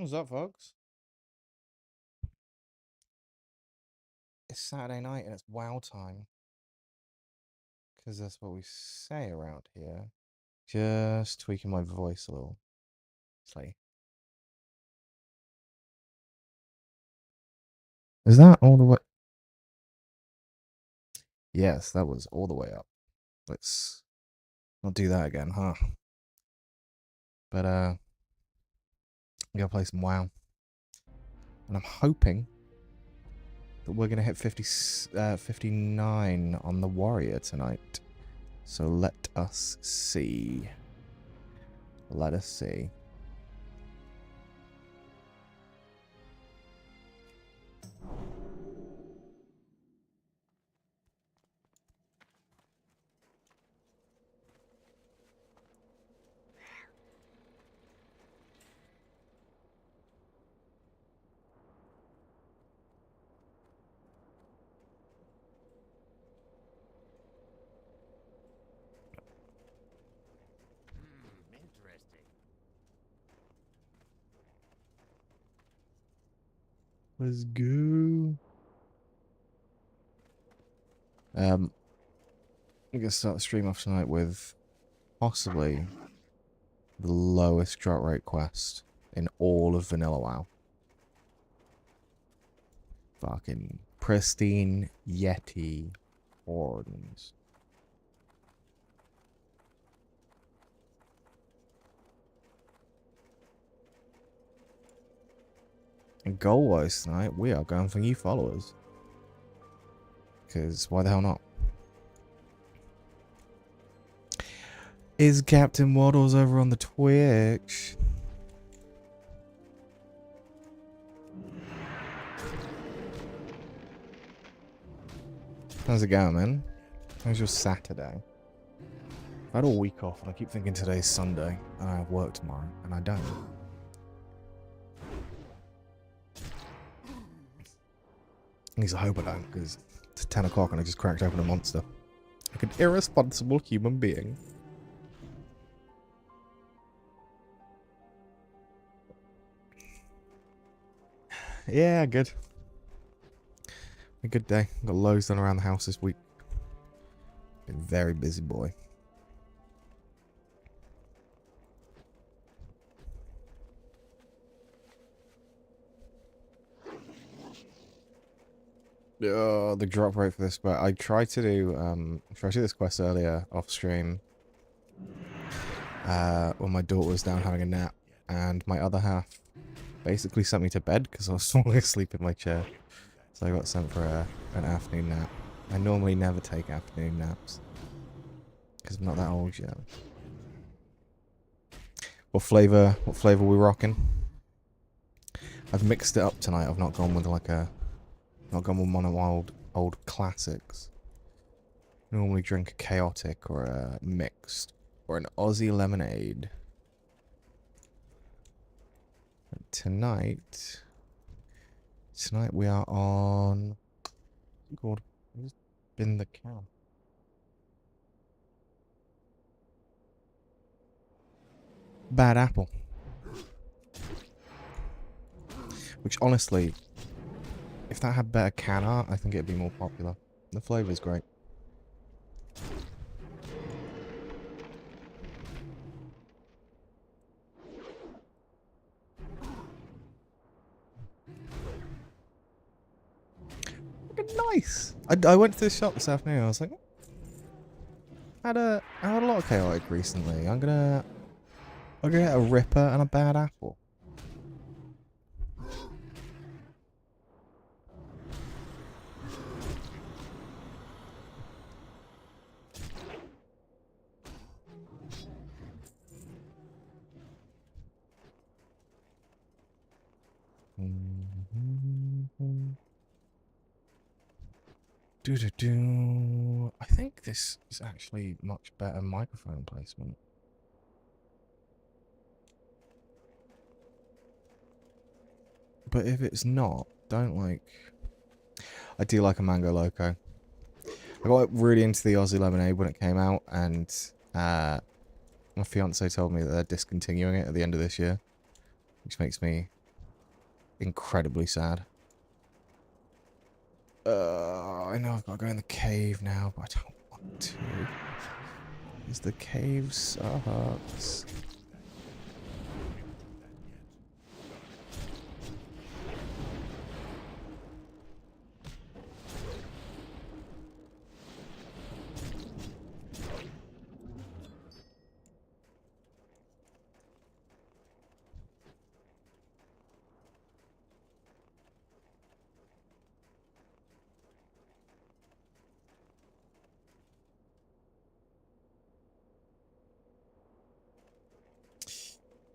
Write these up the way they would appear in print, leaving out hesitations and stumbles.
What's up, folks? It's Saturday night and it's WoW time. Because that's what we say around here. Just tweaking my voice a little. Slightly. Is that all the way? Yes, that was all the way up. Let's not do that again, huh? But, I'm gonna play some WoW. And I'm hoping that we're gonna hit 59 on the Warrior tonight. So let us see. Let us see. Interesting. Let's go. I'm gonna start the stream off tonight with possibly the lowest drop rate quest in all of Vanilla WoW. Fucking pristine Yeti horns. And goal-wise tonight, we are going for new followers. Because why the hell not? Is Captain Waddles over on the Twitch? How's it going, man? How's your Saturday? I had a week off and I keep thinking today's Sunday and I have work tomorrow and I don't. At least I hope I don't, because it's 10 o'clock and I just cracked open a monster. Like an irresponsible human being. Yeah, good. A good day. Got loads done around the house this week. Been a very busy boy. Oh, the drop rate for this, but I tried to do this quest earlier off stream. When my daughter was down having a nap, and my other half basically sent me to bed because I was falling asleep in my chair. So I got sent for an afternoon nap. I normally never take afternoon naps because I'm not that old yet. What flavor we rocking? I've mixed it up tonight. I've not gone with one of my old classics. Normally drink a chaotic or a mixed or an Aussie lemonade. But tonight we are on. What's it called? Who's been the cow? Bad Apple. Which honestly, if that had better can art, I think it'd be more popular. The flavor's great. Nice. I went to the shop this afternoon. I was like, I had a lot of chaotic recently. I'm gonna get a Ripper and a Bad Apple. I think this is actually much better microphone placement. But if it's not, don't like... I do like a Mango Loco. I got really into the Aussie Lemonade when it came out, and my fiance told me that they're discontinuing it at the end of this year, which makes me incredibly sad. I know I've got to go in the cave now, but I don't want to. Because the cave sucks.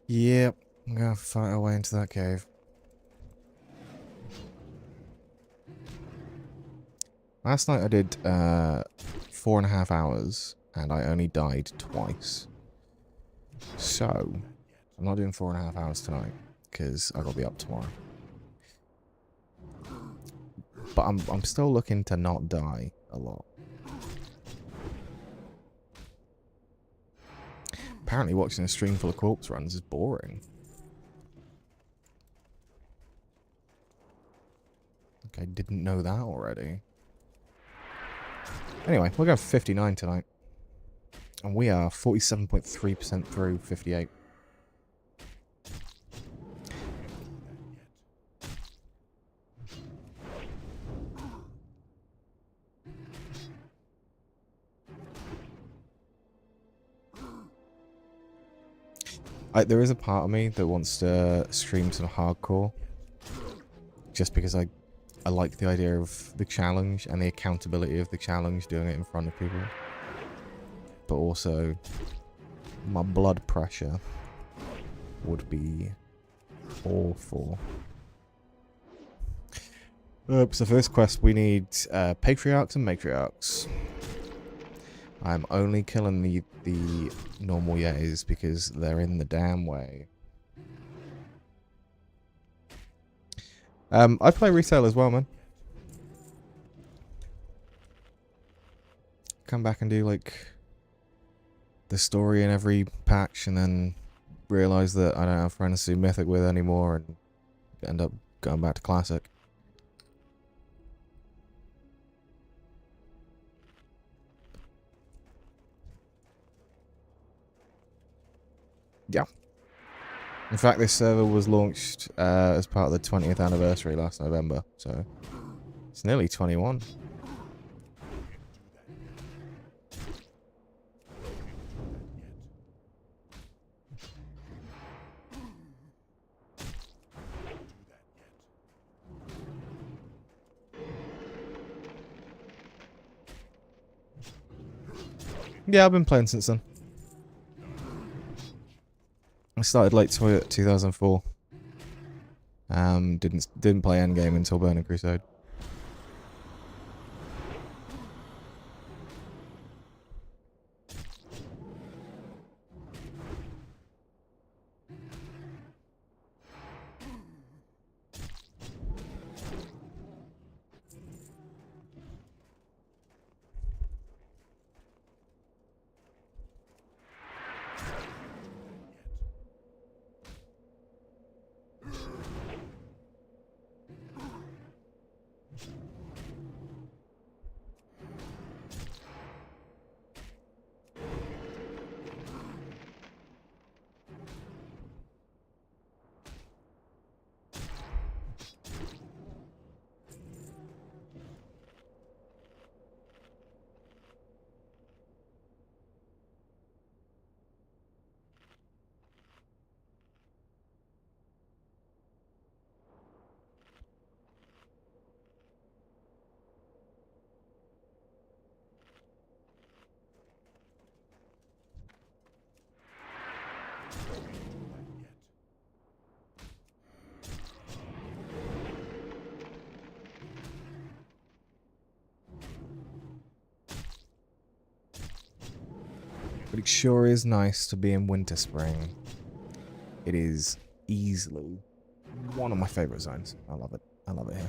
Yep, I'm gonna fight our way into that cave. Last night I did 4.5 hours, and I only died twice. So, I'm not doing 4.5 hours tonight, because I gotta be up tomorrow. But I'm still looking to not die a lot. Apparently watching a stream full of corpse runs is boring. I didn't know that already. Anyway, we're going 59 tonight. And we are 47.3% through 58. There is a part of me that wants to stream some hardcore. Just because I like the idea of the challenge and the accountability of the challenge, doing it in front of people. But also, my blood pressure would be awful. So for this quest we need patriarchs and matriarchs. I'm only killing the normal yetis because they're in the damn way. I play retail as well, man. Come back and do like the story in every patch and then realise that I don't have friends to do Mythic with anymore and end up going back to Classic. Yeah. In fact, this server was launched as part of the 20th anniversary last November, so it's nearly 21. Yeah, I've been playing since then. I started late 2004. Didn't play Endgame until Burning Crusade. But it sure is nice to be in Winterspring. It is easily one of my favourite zones. I love it. I love it here.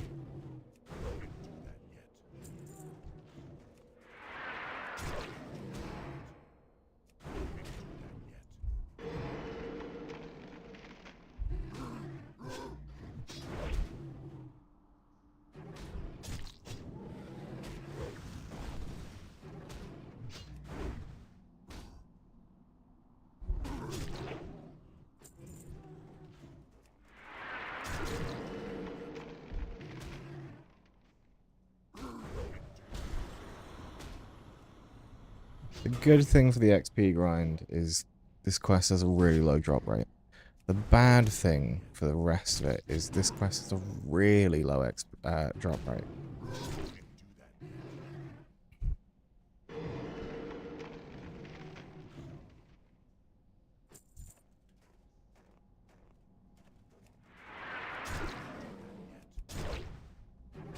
The good thing for the XP grind is this quest has a really low drop rate. The bad thing for the rest of it is this quest has a really low drop rate.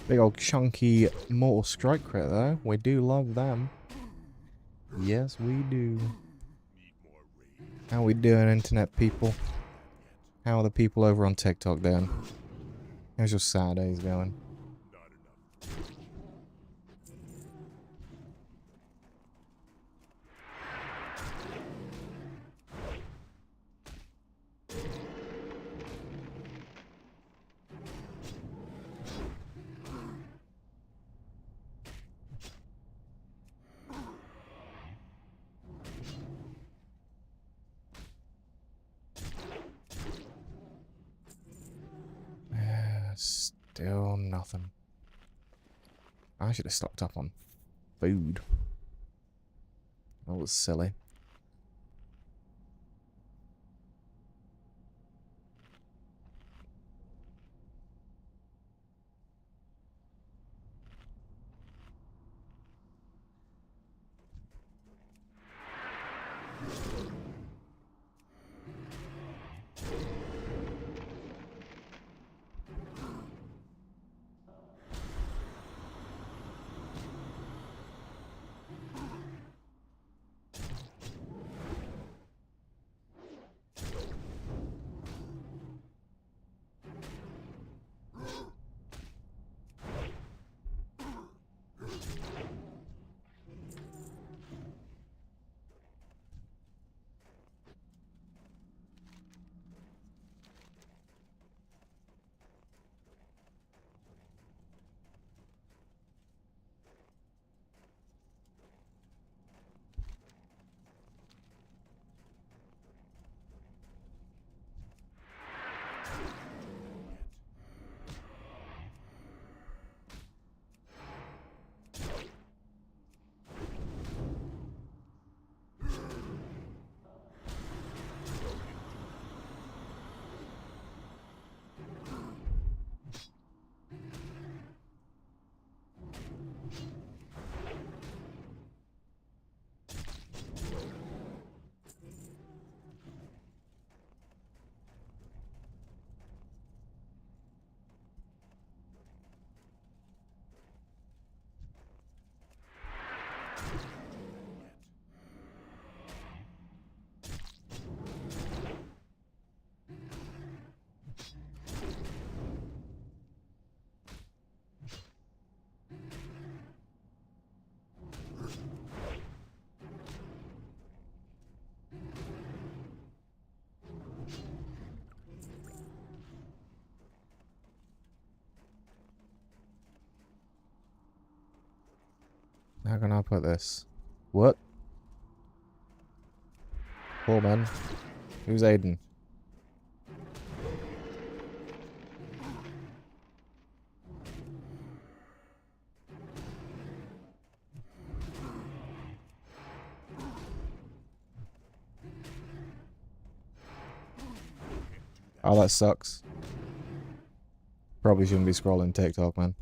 Big old chunky Mortal Strike crit though. We do love them. Yes, we do. How we doing, internet people? How are the people over on TikTok doing? How's your Saturdays going? Still nothing. I should have stocked up on food. That was silly. How can I put this? What? Poor man. Who's Aiden? Oh, that sucks. Probably shouldn't be scrolling TikTok, man.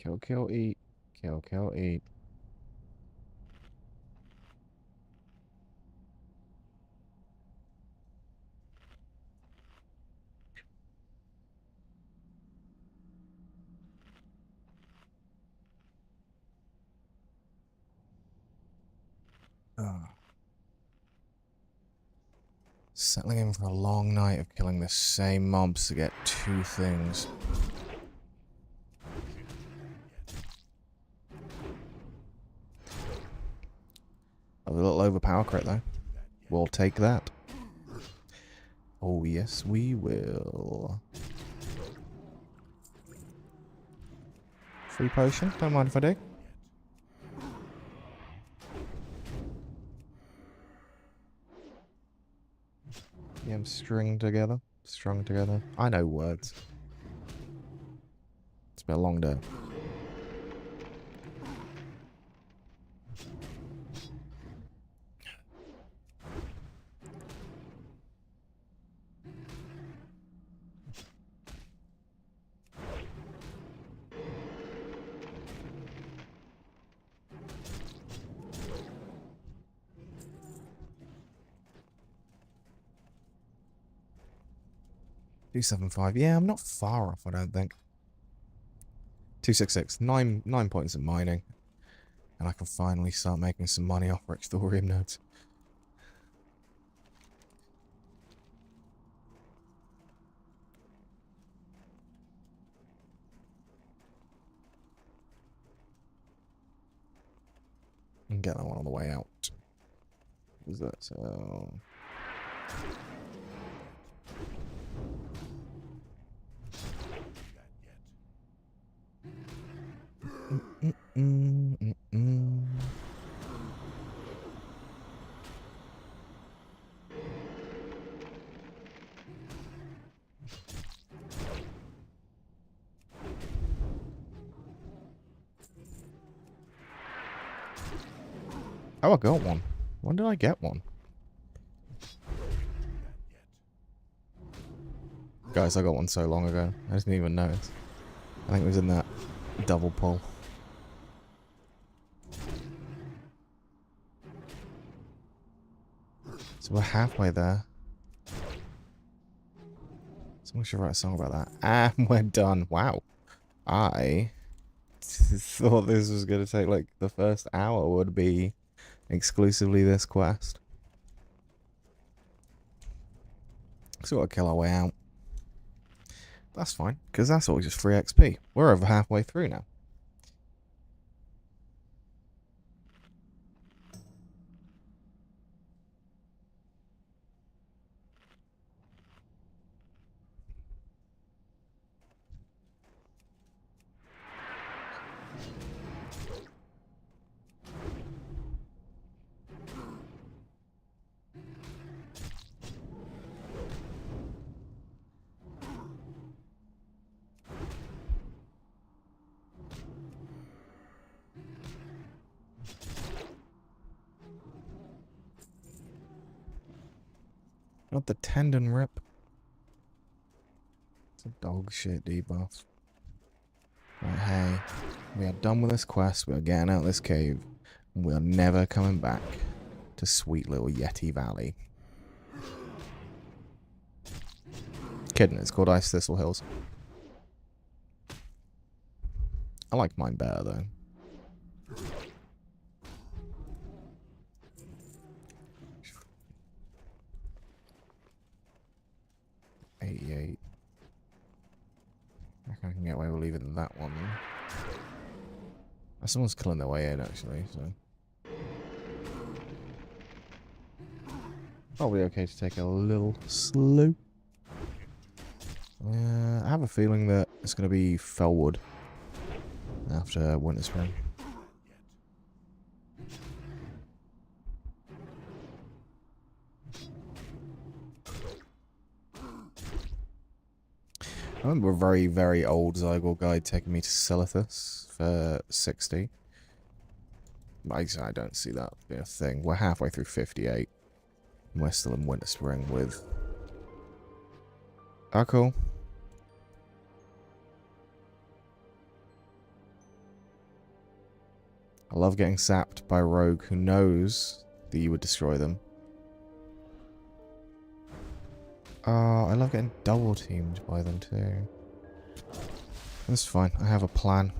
Kill, kill, eat. Kill, kill, eat. Settling in for a long night of killing the same mobs to get 2 things. A little overpower crit though. We'll take that. Oh yes, we will. Free potion, don't mind if I do. Yeah, I'm strung together. Strung together. I know words. It's been a long day. $275. Yeah, I'm not far off, I don't think. 266. 9 points in mining. And I can finally start making some money off Rich Thorium nodes. And get that one on the way out. What was that? So... Oh, I got one. When did I get one? Guys, I got one so long ago. I didn't even notice. I think it was in that double pull. So we're halfway there. Someone should write a song about that. And we're done. Wow. I thought this was going to take, like, the first hour would be exclusively this quest. So we'll kill our way out. That's fine, because that's all just free XP. We're over halfway through now. Not the tendon rip. It's a dog shit debuff. Right, hey, we are done with this quest. We are getting out of this cave. And we are never coming back to sweet little Yeti Valley. Kidding, it's called Ice Thistle Hills. I like mine better though. $88. I reckon I can get away with leaving that one. Someone's killing their way in actually, so. Probably okay to take a little slow. I have a feeling that it's going to be Fellwood after Winterspring. I remember a very, very old Zygor guide taking me to Silithus for 60. I don't see that being a thing. We're halfway through 58. And we're still in Winterspring with... Oh, cool. I love getting sapped by a rogue who knows that you would destroy them. Oh, I love getting double teamed by them too. That's fine. I have a plan.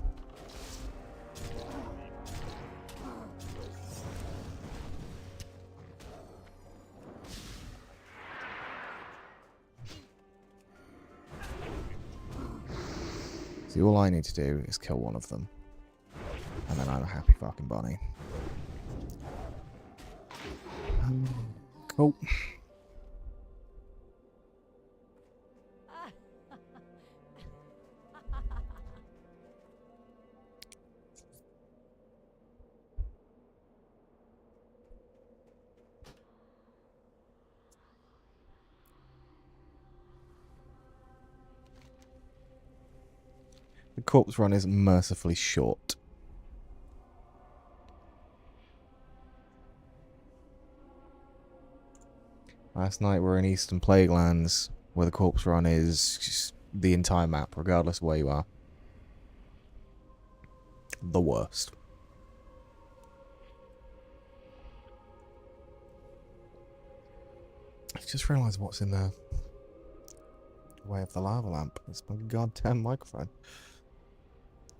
See, all I need to do is kill one of them. And then I'm a happy fucking bunny. Cool. The corpse run is mercifully short. Last night we're in Eastern Plaguelands, where the corpse run is just the entire map, regardless of where you are. The worst. I just realised what's in the way of the lava lamp. It's my goddamn microphone.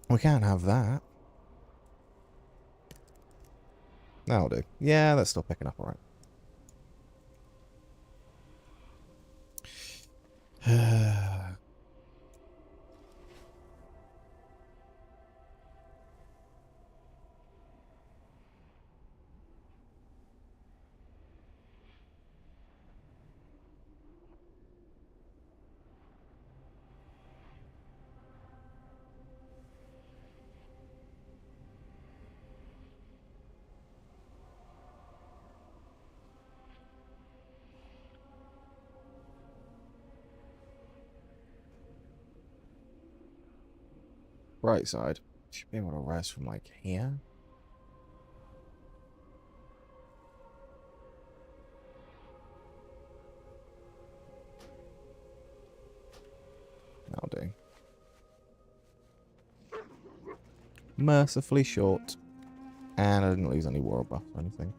We can't have that. That'll do. Yeah, that's still picking up alright. Right side. Should be able to res from like here. That'll do. Mercifully short. And I didn't lose any war buff or anything.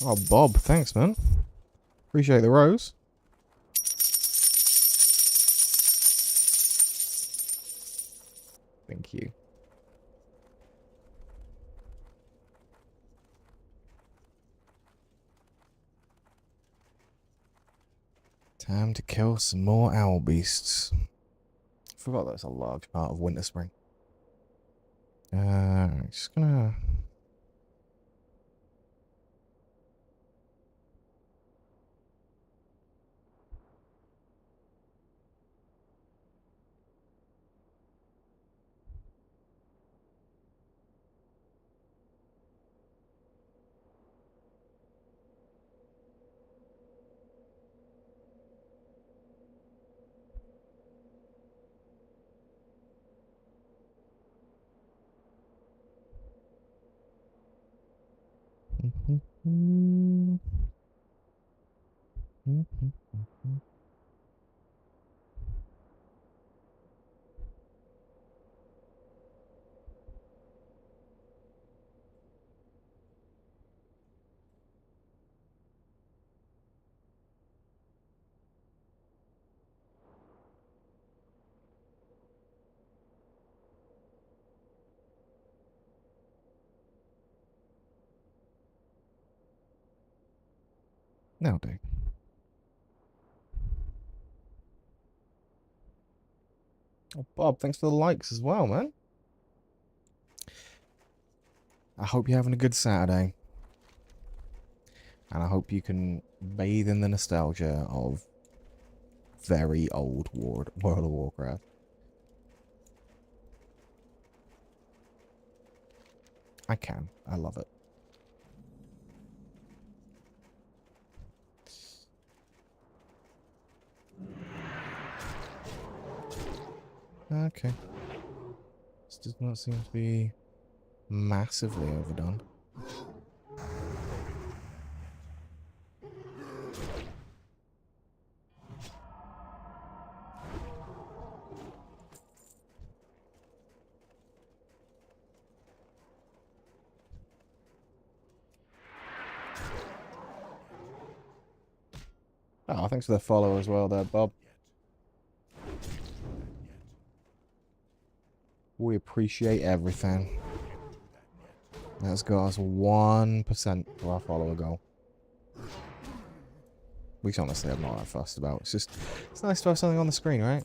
Oh, Bob, thanks, man. Appreciate the rose. Thank you. Time to kill some more owl beasts. I forgot that's a large part of Winterspring. Just gonna... Now do. Oh, Bob, thanks for the likes as well, man. I hope you're having a good Saturday. And I hope you can bathe in the nostalgia of very old World of Warcraft. I can. I love it. Okay. This does not seem to be massively overdone. Oh, thanks for the follow as well there, Bob. We appreciate everything. Let's go us 1% to our follower goal. Which honestly I'm not that fussed about. It's nice to have something on the screen, right?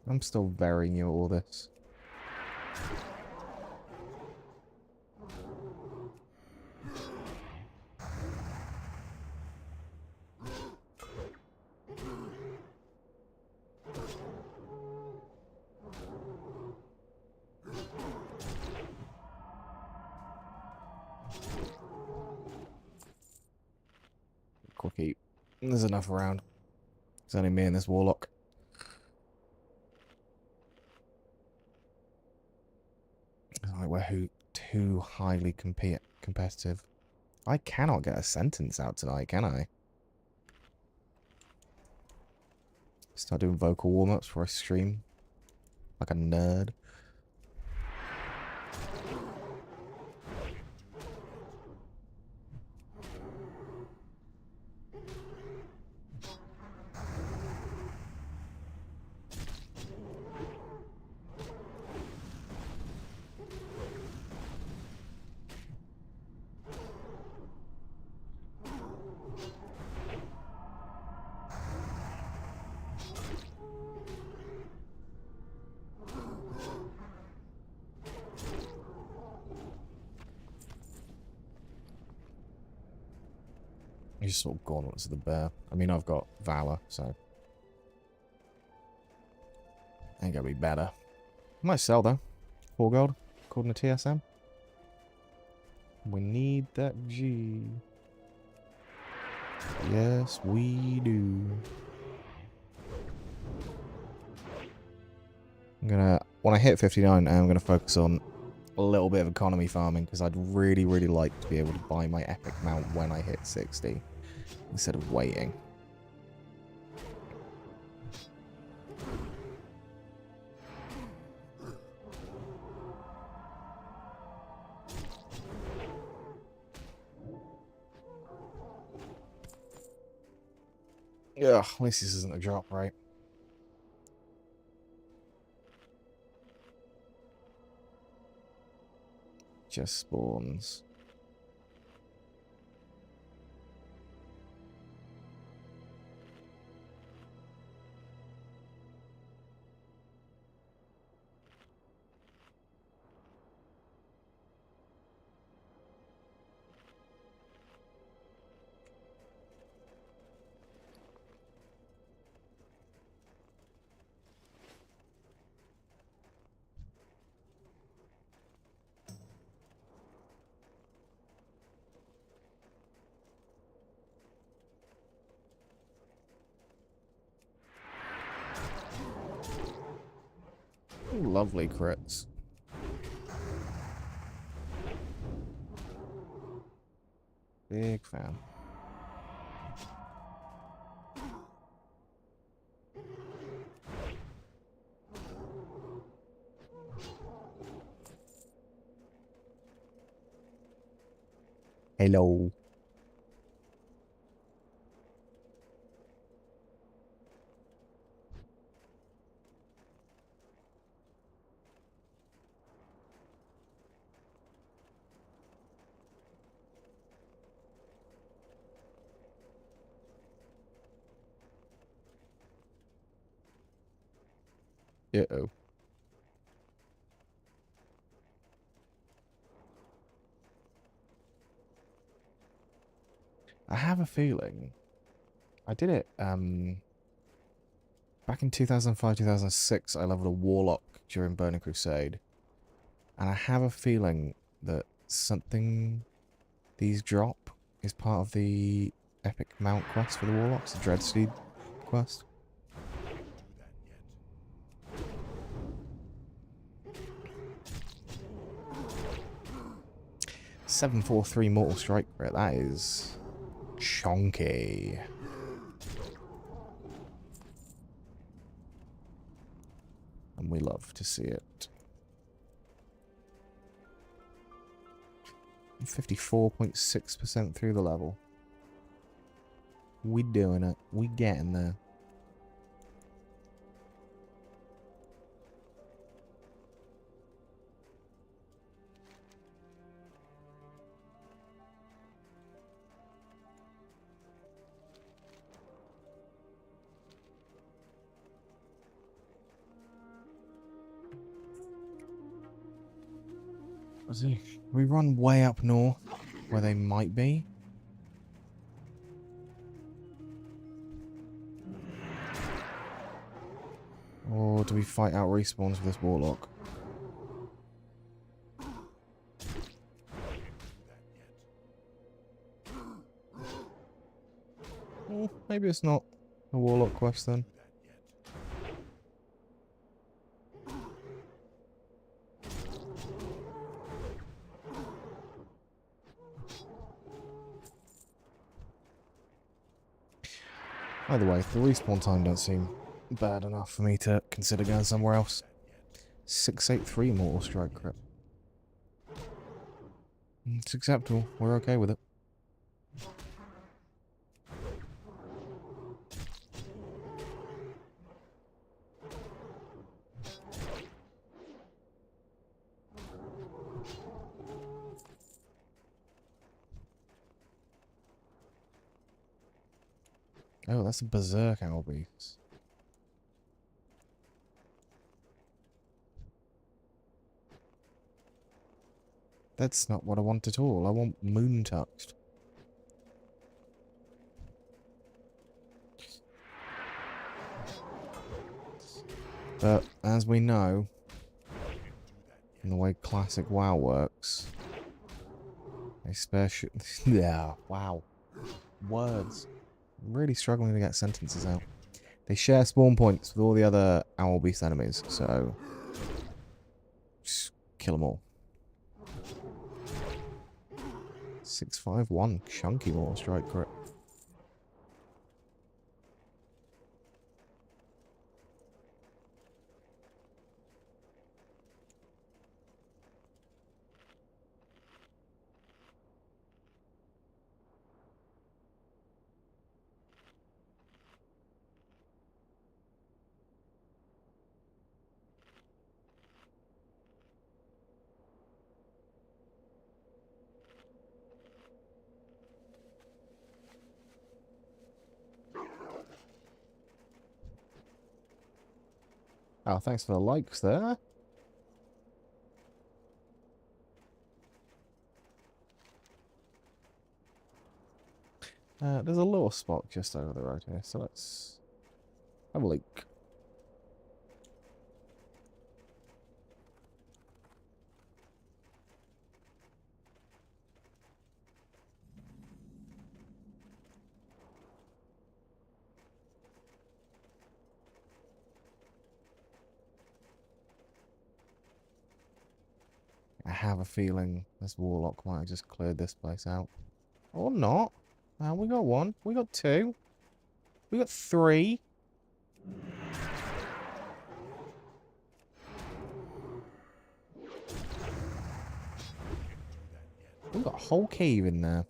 I'm still very new at all this. Quick eat. There's enough around. It's only me and this warlock. It's like we're too highly competitive. I cannot get a sentence out tonight, can I? Start doing vocal warm-ups for a stream. Like a nerd. You just sort of gauntlets of the bear. I mean, I've got Valor, so ain't gonna be better. I might sell though. 4 gold, according to TSM. We need that G. Yes, we do. When I hit 59, I'm gonna focus on a little bit of economy farming because I'd really, really like to be able to buy my epic mount when I hit 60 instead of waiting. Ugh, at least this isn't a drop, right? Just spawns. Ooh, lovely crits. Big fan. Hello. Uh-oh. I have a feeling I did it back in 2005, 2006. I leveled a warlock during Burning Crusade. And I have a feeling that something these drop is part of the epic mount quest for the Warlocks, the Dreadsteed quest. 743 Mortal Strike Crit, that is chonky. And we love to see it. 54.6% through the level. We doing it. We getting there. We run way up north, where they might be. Or do we fight out respawns with this Warlock? Maybe it's not a Warlock quest then. Either way, the respawn time don't seem bad enough for me to consider going somewhere else. 683 Mortal Strike Crit. It's acceptable. We're okay with it. Oh, that's a Berserk Owl Beast. That's not what I want at all. I want Moon Touched. But, as we know, in the way classic WoW works, they spare shit. Yeah, wow. Words. I'm really struggling to get sentences out. They share spawn points with all the other Owl Beast enemies, so just kill them all. 651, chunky Mortal Strike Crit. Oh, thanks for the likes there. There's a little spot just over the road here, so let's have a look. I have a feeling this Warlock might have just cleared this place out. Or not. We got one. We got two. We got three. We got a whole cave in there.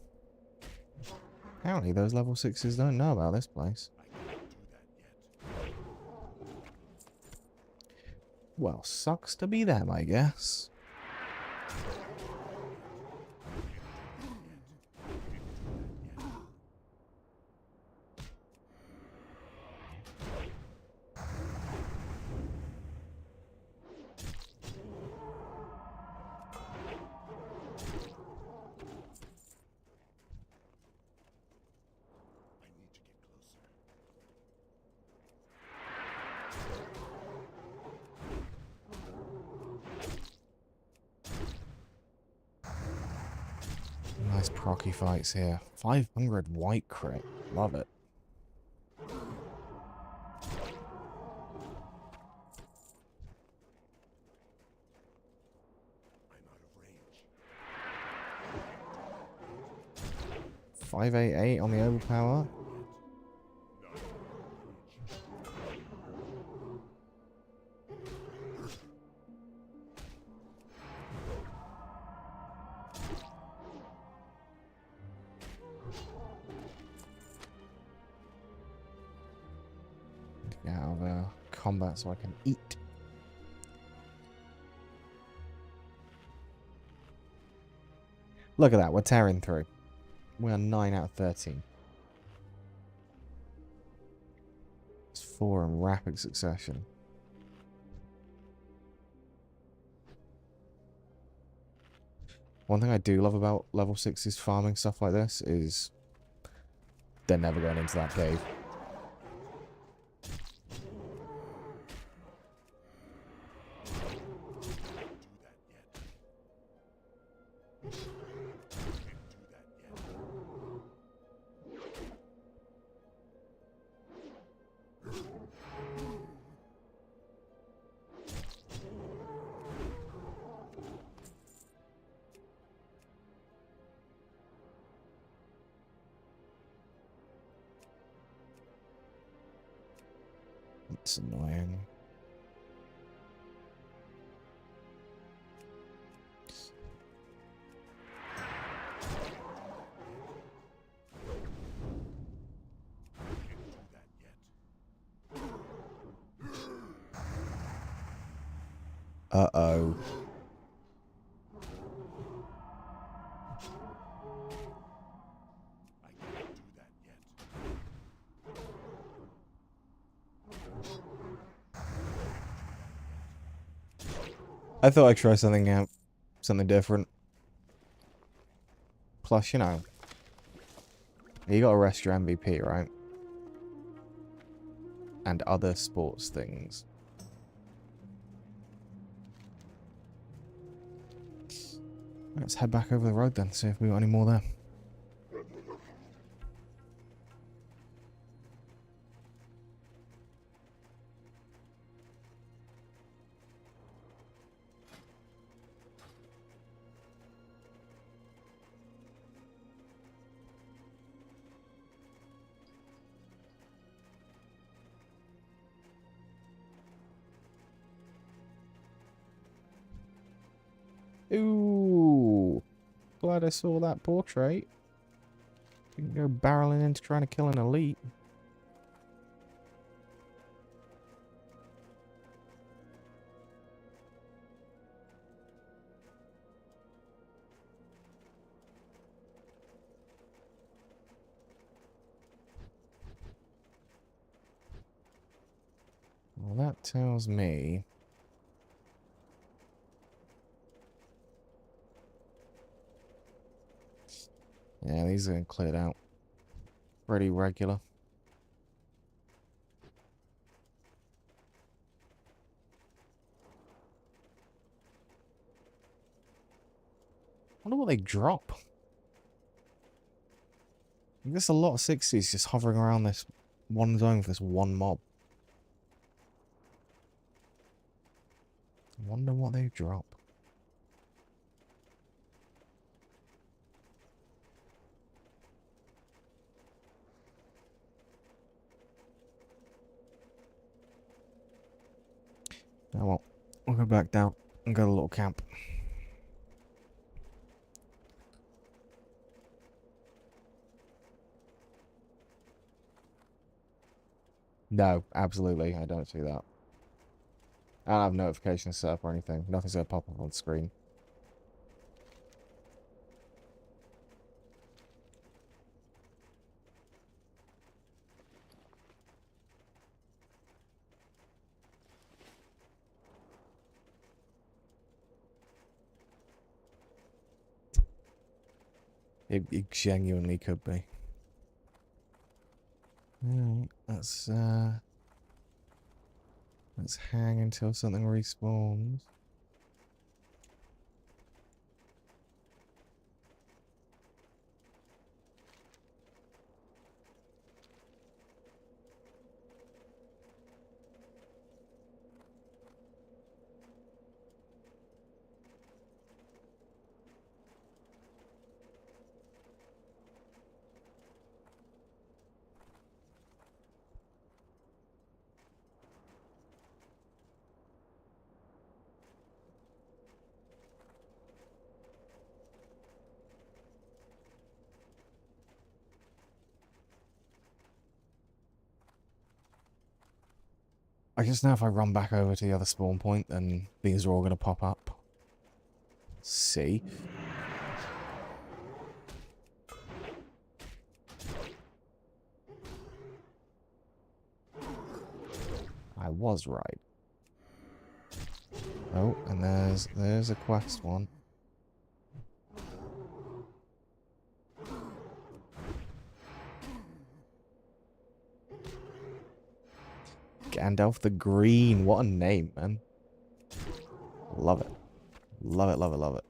Apparently those level 6s don't know about this place. Well, sucks to be them, I guess. Nice procky fights here. 500 white crit. Love it. I'm out of range. 588 on the overpower. Get out of combat so I can eat. Look at that, we're tearing through. We are 9 out of 13. It's 4 in rapid succession. One thing I do love about level 6's farming stuff like this is they're never going into that cave. It's annoying. Uh-oh. I thought I'd try something out. Something different. Plus, you know, you gotta rest your MVP, right? And other sports things. Let's head back over the road then, see if we got any more there. Ooh. Glad I saw that portrait. You can go barreling into trying to kill an elite. Well, that tells me... yeah, these are cleared out. Pretty regular. I wonder what they drop. There's a lot of 60s just hovering around this one zone for this one mob. I wonder what they drop. Oh well, we'll go back down and go to a little camp. No, absolutely, I don't see that. I don't have notifications set up or anything. Nothing's gonna pop up on screen. It genuinely could be. Alright, let's hang until something respawns. I just know if I run back over to the other spawn point, then these are all going to pop up. See? I was right. Oh, and there's a quest one. Gandalf the Green. What a name, man. Love it. Love it, love it, love it.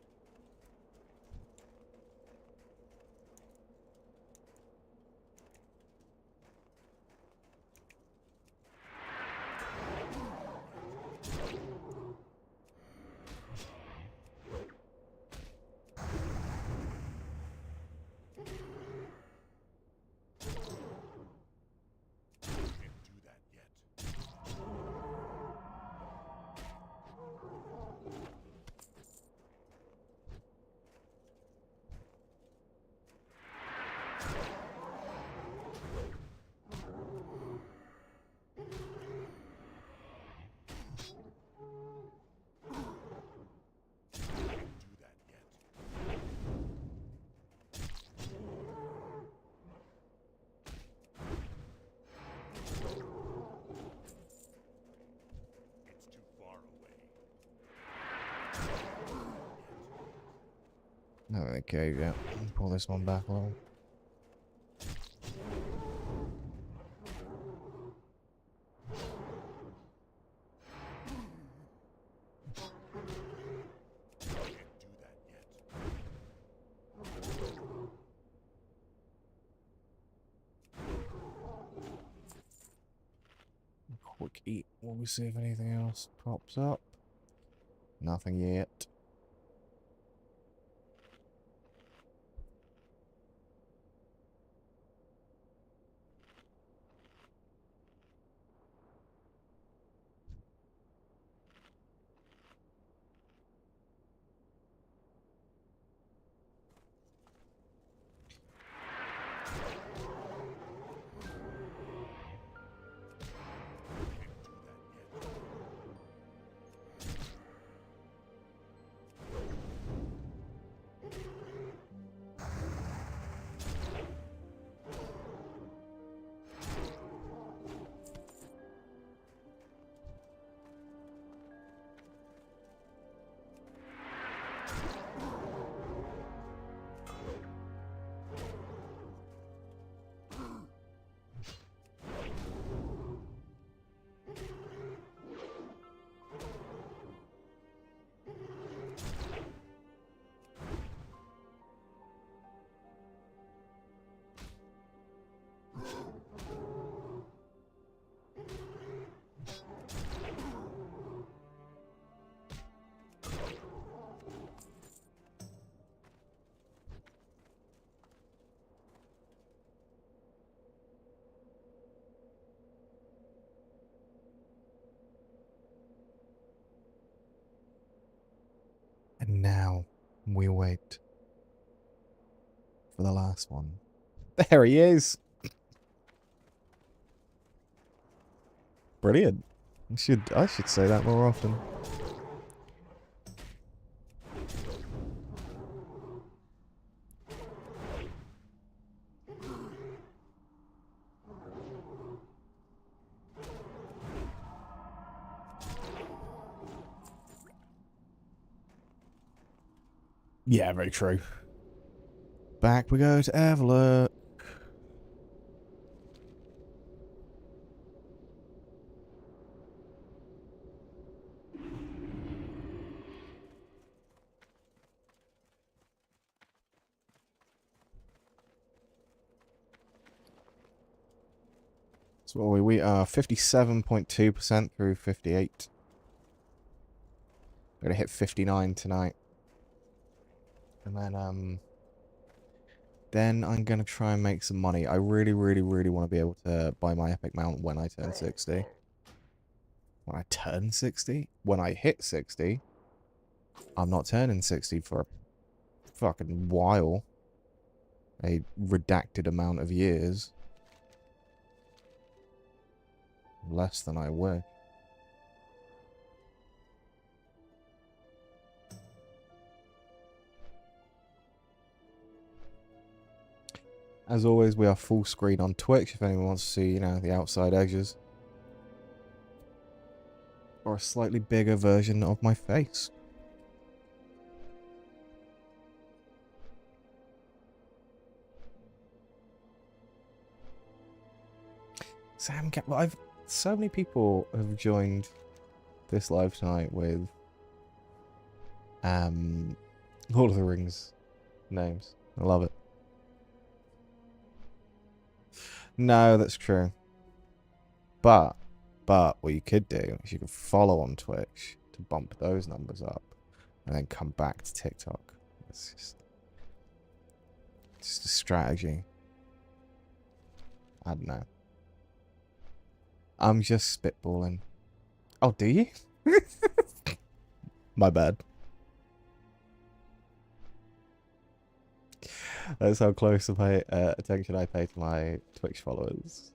Okay, yeah. Pull this one back a little. Quick eat while we see if anything else pops up. Nothing yet. And now we wait for the last one. There he is. Brilliant. I should say that more often. Yeah, very true. Back we go to Everlook. So we are 57.2% through 58. We're gonna hit 59 tonight. And then I'm gonna try and make some money. I really, really, really want to be able to buy my epic mount when I turn 60. When I turn 60? When I hit 60. I'm not turning 60 for a fucking while. A redacted amount of years. Less than I wish. As always, we are full screen on Twitch if anyone wants to see, you know, the outside edges. Or a slightly bigger version of my face. Sam, so many people have joined this live tonight with Lord of the Rings names. I love it. No, that's true. But what you could do is you could follow on Twitch to bump those numbers up and then come back to TikTok. It's just a strategy. I don't know. I'm just spitballing. Oh, do you? My bad. That's how close of attention I pay to my Twitch followers.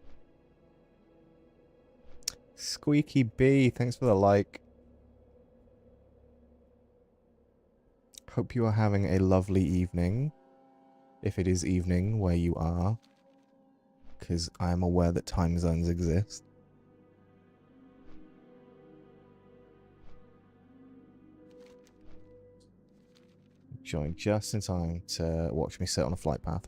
Squeaky B, thanks for the like. Hope you are having a lovely evening. If it is evening where you are. Because I am aware that time zones exist. Joined just in time to watch me sit on a flight path.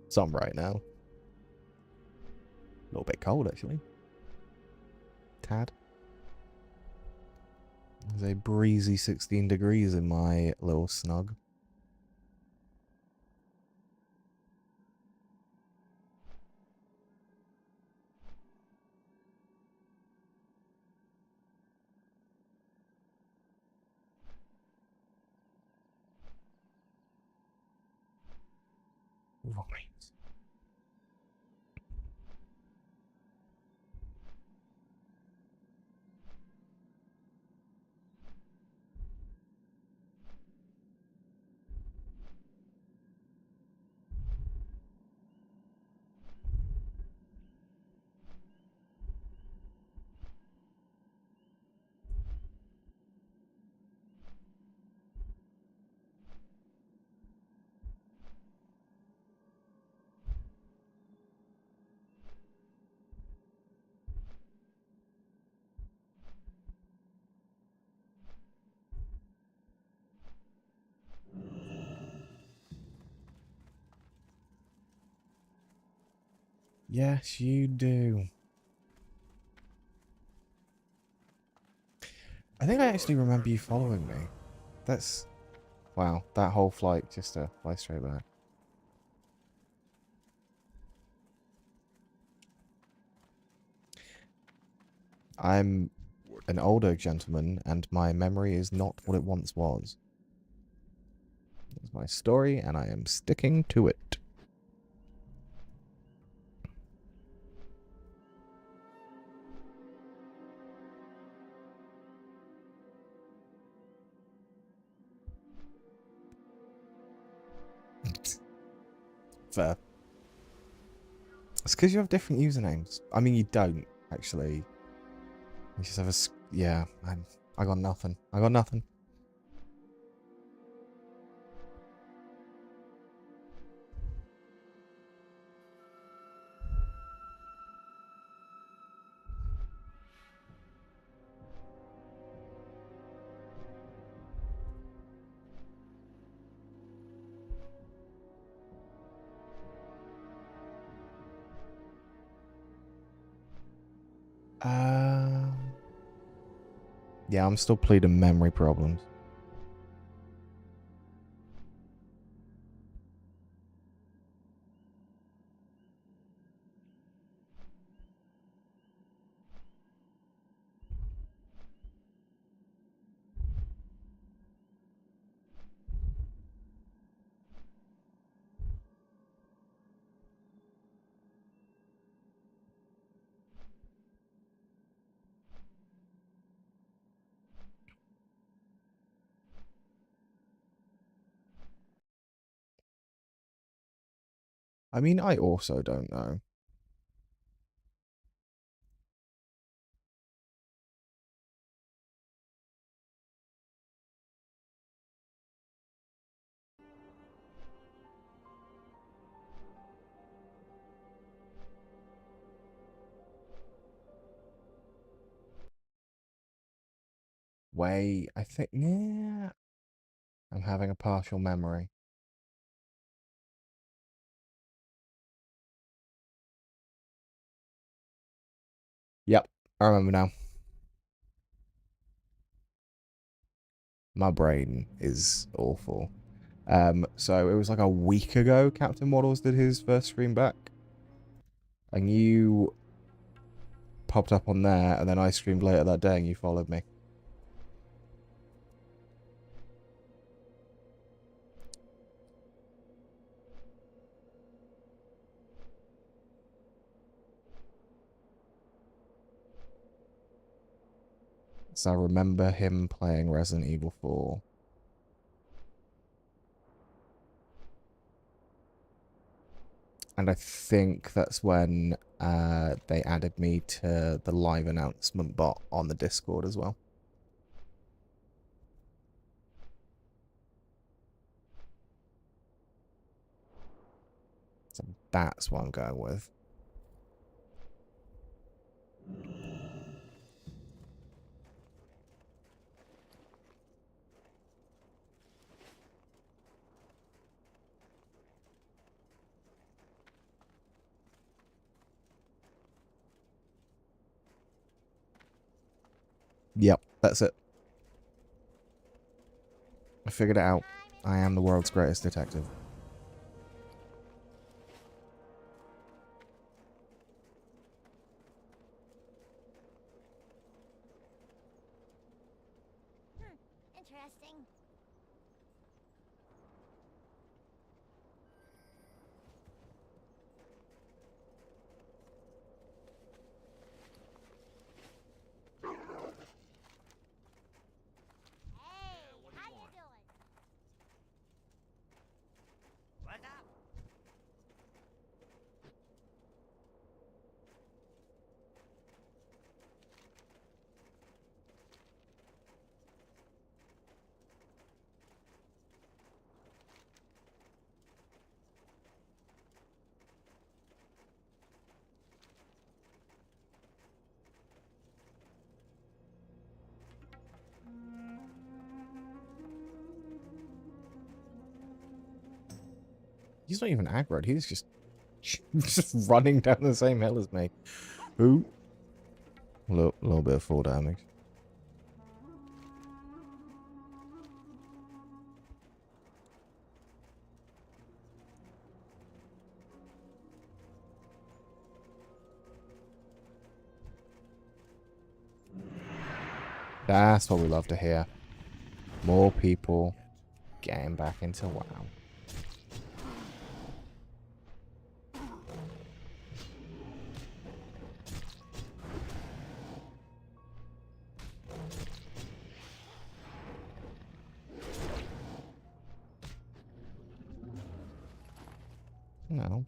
Some right now. A little bit cold, actually. Tad. There's a breezy 16 degrees in my little snug. Right. Yes, you do. I think I actually remember you following me. That's... Wow, that whole flight just to fly straight back. I'm an older gentleman, and my memory is not what it once was. That's my story, and I am sticking to it. Fair. It's because you have different usernames. I mean, you don't, actually. You just have a... Yeah, I got nothing. I got nothing. Yeah, I'm still pleading memory problems. I mean, I also don't know. Wait, I think, yeah, I'm having a partial memory. Yep, I remember now. My brain is awful. So it was like a week ago Captain Waddles did his first stream back. And you popped up on there, and then I streamed later that day and you followed me. So I remember him playing Resident Evil 4. And I think that's when they added me to the live announcement bot on the Discord as well. So that's what I'm going with. Yep, that's it. I figured it out. I am the world's greatest detective. Interesting. Hey, how you doing? What's up? He's not even aggroed. He's just running down the same hill as me. Ooh. A little bit of fall damage. That's what we love to hear. More people getting back into WoW. No.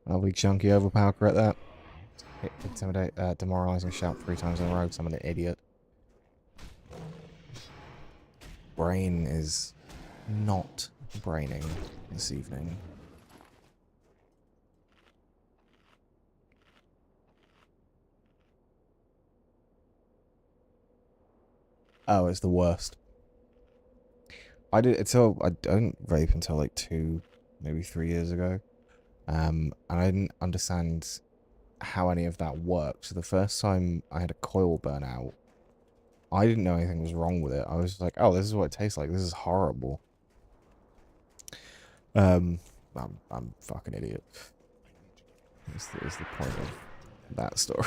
Lovely chunky overpower crit that. Intimidate, demoralizing shout 3 times in a row. I'm an idiot. Brain is not braining this evening. Oh, it's the worst. I didn't vape until like 2, maybe 3 years ago. And I didn't understand how any of that worked. So the first time I had a coil burn out, I didn't know anything was wrong with it. I was like, oh, this is what it tastes like. This is horrible. I'm a fucking idiot. Is the point of that story.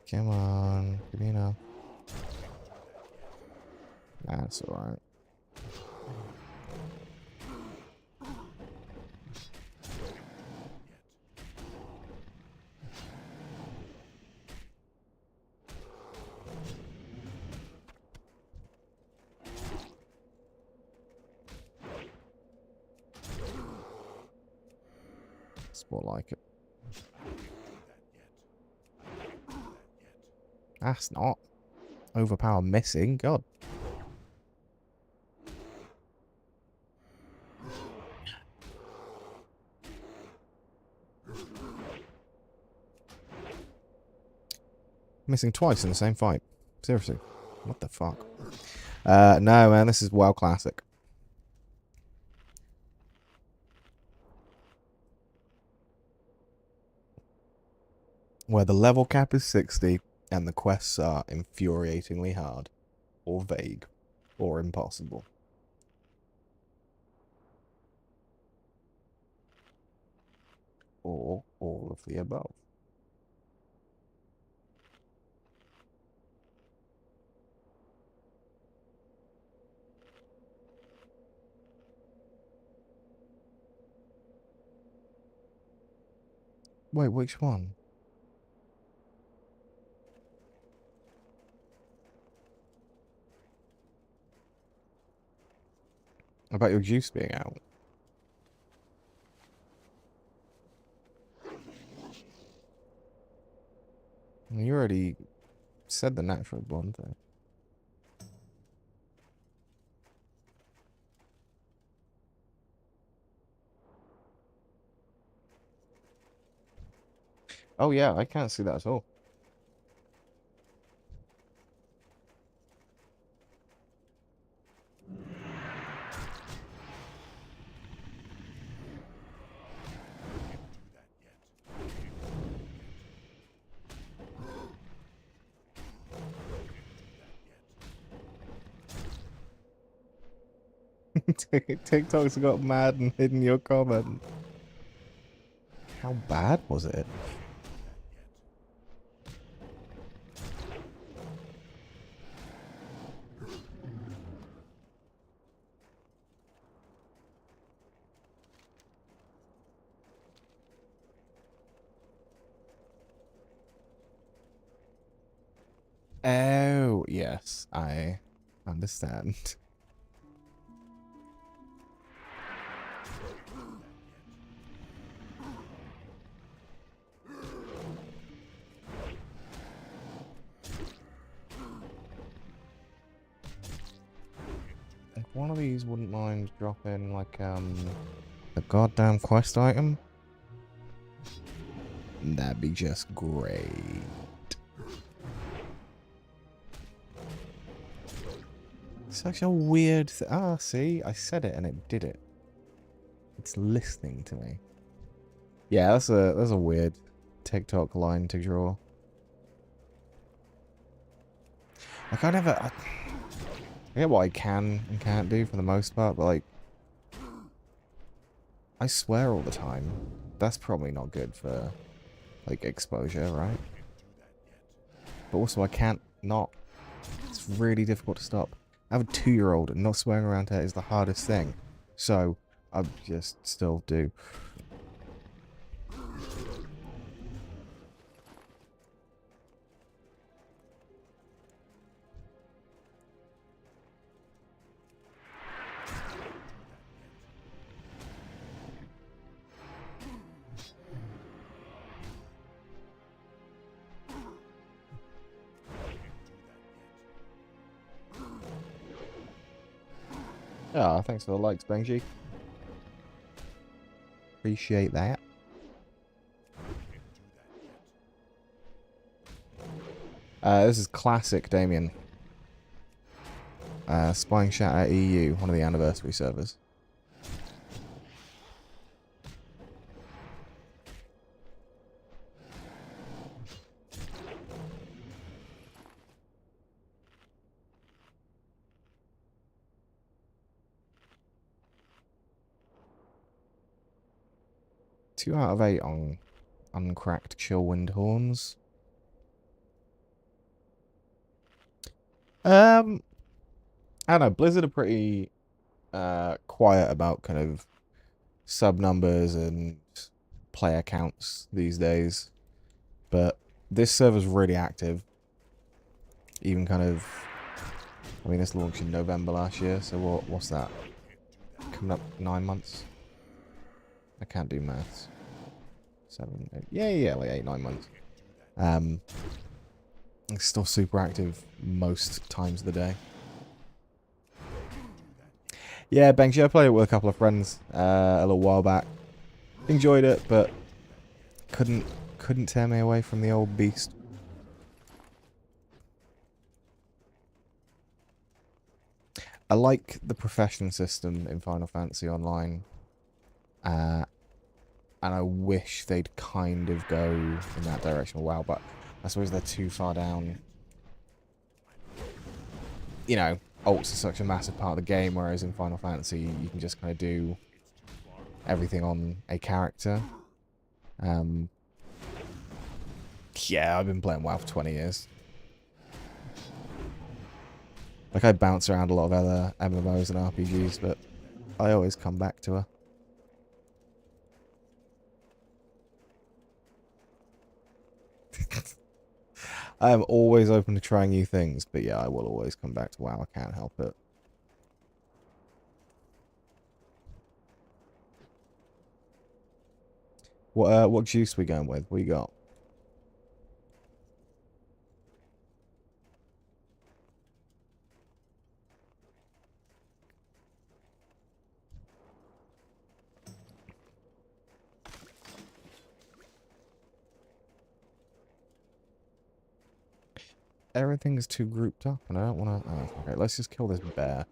Come on, give me enough. That's alright. It's more like it. That's not overpower missing. God. Missing twice in the same fight. Seriously. What the fuck? No, man, this is WoW Classic. Where the level cap is 60 and the quests are infuriatingly hard, or vague, or impossible. Or all of the above. Wait, which one? About your juice being out. You already said the natural blonde thing. Oh yeah, I can't see that at all. TikTok's got mad and hidden your comment. How bad was it? Oh, yes, I understand. If one of these wouldn't mind dropping, like, the goddamn quest item, that'd be just great. Such a weird see, I said it and it did it. It's listening to me. Yeah, that's a weird TikTok line to draw. Like I get what I can and can't do for the most part, but like I swear all the time. That's probably not good for like exposure, right? But also I can't not. It's really difficult to stop. I have a 2-year-old and not swearing around her is the hardest thing. So I just still do. Ah, thanks for the likes, Benji. Appreciate that. This is classic Damien. Spying Chat at EU, one of the anniversary servers. Two out of 8 on uncracked Chillwind horns. I don't know. Blizzard are pretty quiet about kind of sub numbers and player counts these days, but this server's really active. Even kind of, I mean, this launched in November last year, so what's that? Coming up 9 months. I can't do maths. 7, 8. Yeah, like 8, 9 months. It's still super active most times of the day. Yeah, Banksy, I played it with a couple of friends a little while back. Enjoyed it, but couldn't tear me away from the old beast. I like the profession system in Final Fantasy Online. And I wish they'd kind of go in that direction. Wow, but I suppose they're too far down. You know, ults are such a massive part of the game, whereas in Final Fantasy you can just kind of do everything on a character. Yeah, I've been playing WoW for 20 years. Like, I bounce around a lot of other MMOs and RPGs, but I always come back to her. I am always open to trying new things, but yeah, I will always come back to WoW. I can't help it. What juice we going with? What you got? Everything's too grouped up, and I don't want to... Oh, okay, let's just kill this bear.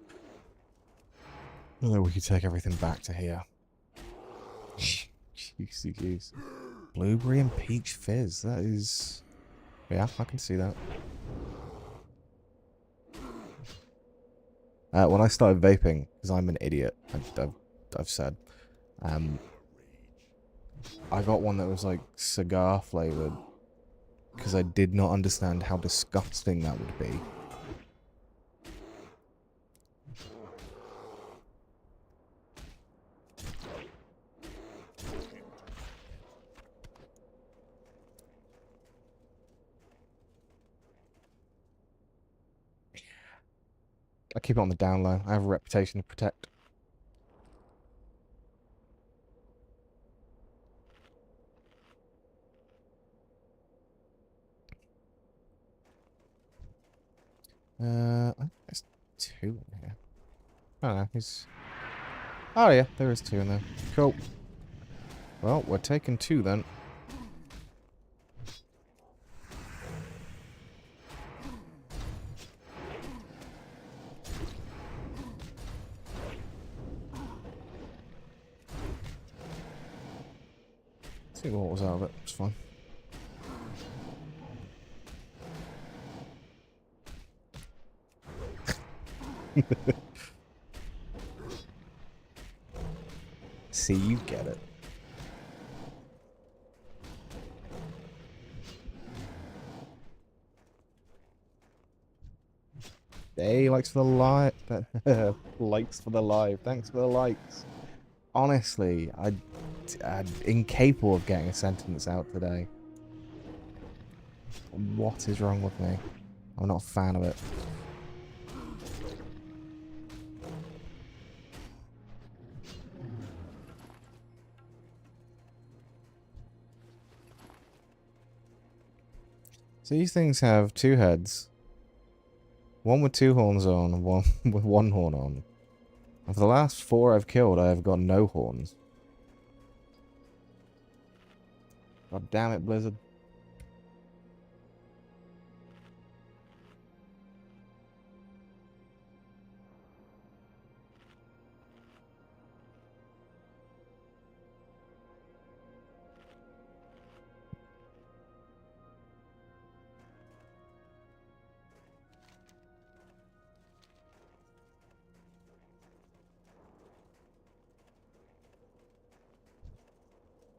And then we can take everything back to here. Juicy goose. Blueberry and peach fizz. That is... Yeah, I can see that. When I started vaping, because I'm an idiot, I've said, I got one that was like cigar flavored, because I did not understand how disgusting that would be. I keep it on the down low. I have a reputation to protect. I think there's 2 in here. I don't know. He's... Oh yeah, there is 2 in there. Cool. Well, we're taking 2 then. See what was out of it. It's fine. See, you get it. Hey, likes for the live. Likes for the live. Thanks for the likes. Honestly, I'm incapable of getting a sentence out today. What is wrong with me? I'm not a fan of it. So these things have 2 heads. One with 2 horns on, and one with 1 horn on. And for the last 4 I've killed, I have got no horns. God damn it, Blizzard.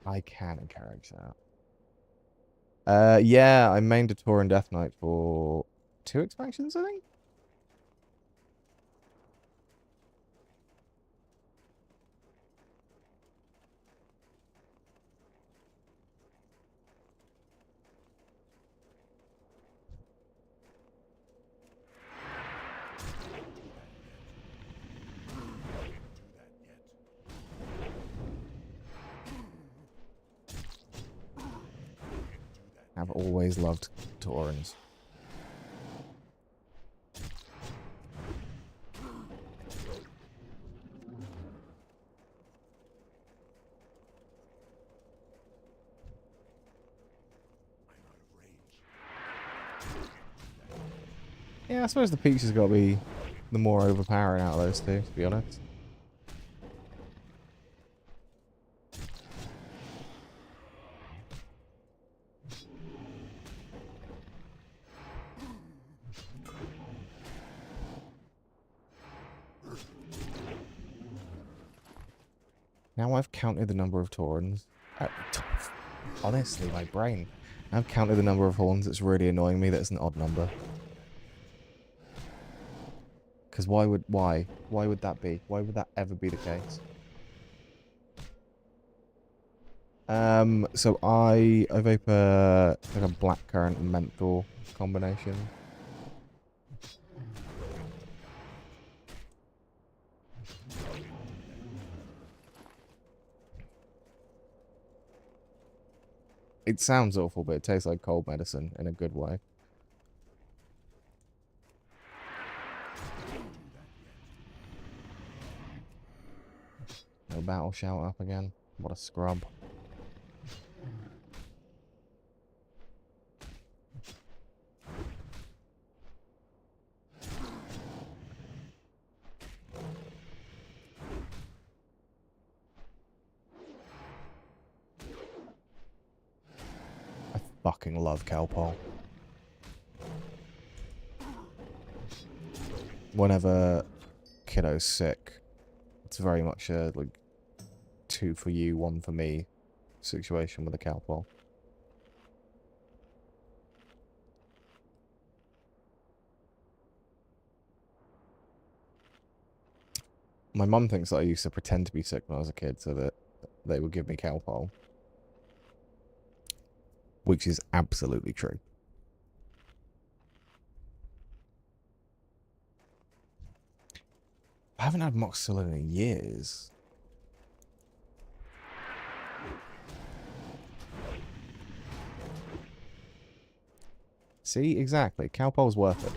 I can in character. Yeah, I mained a Tauren Death Knight for 2 expansions, I think? I've always loved Taurens. Yeah, I suppose the Peach has got to be the more overpowering out of those two, to be honest. Now I've counted the number of Taurens. Honestly, my brain. I've counted the number of horns. It's really annoying me that it's an odd number. Because why would that be? Why would that ever be the case? So I vape like a blackcurrant and menthol combination. It sounds awful, but it tastes like cold medicine in a good way. No battle shout up again. What a scrub. I fucking love Calpol. Whenever kiddo's sick, it's very much a like 2 for you, 1 for me situation with a Calpol. My mum thinks that I used to pretend to be sick when I was a kid so that they would give me Calpol. Which is absolutely true. I haven't had Moxilin in years. See, exactly. Calpol's worth it.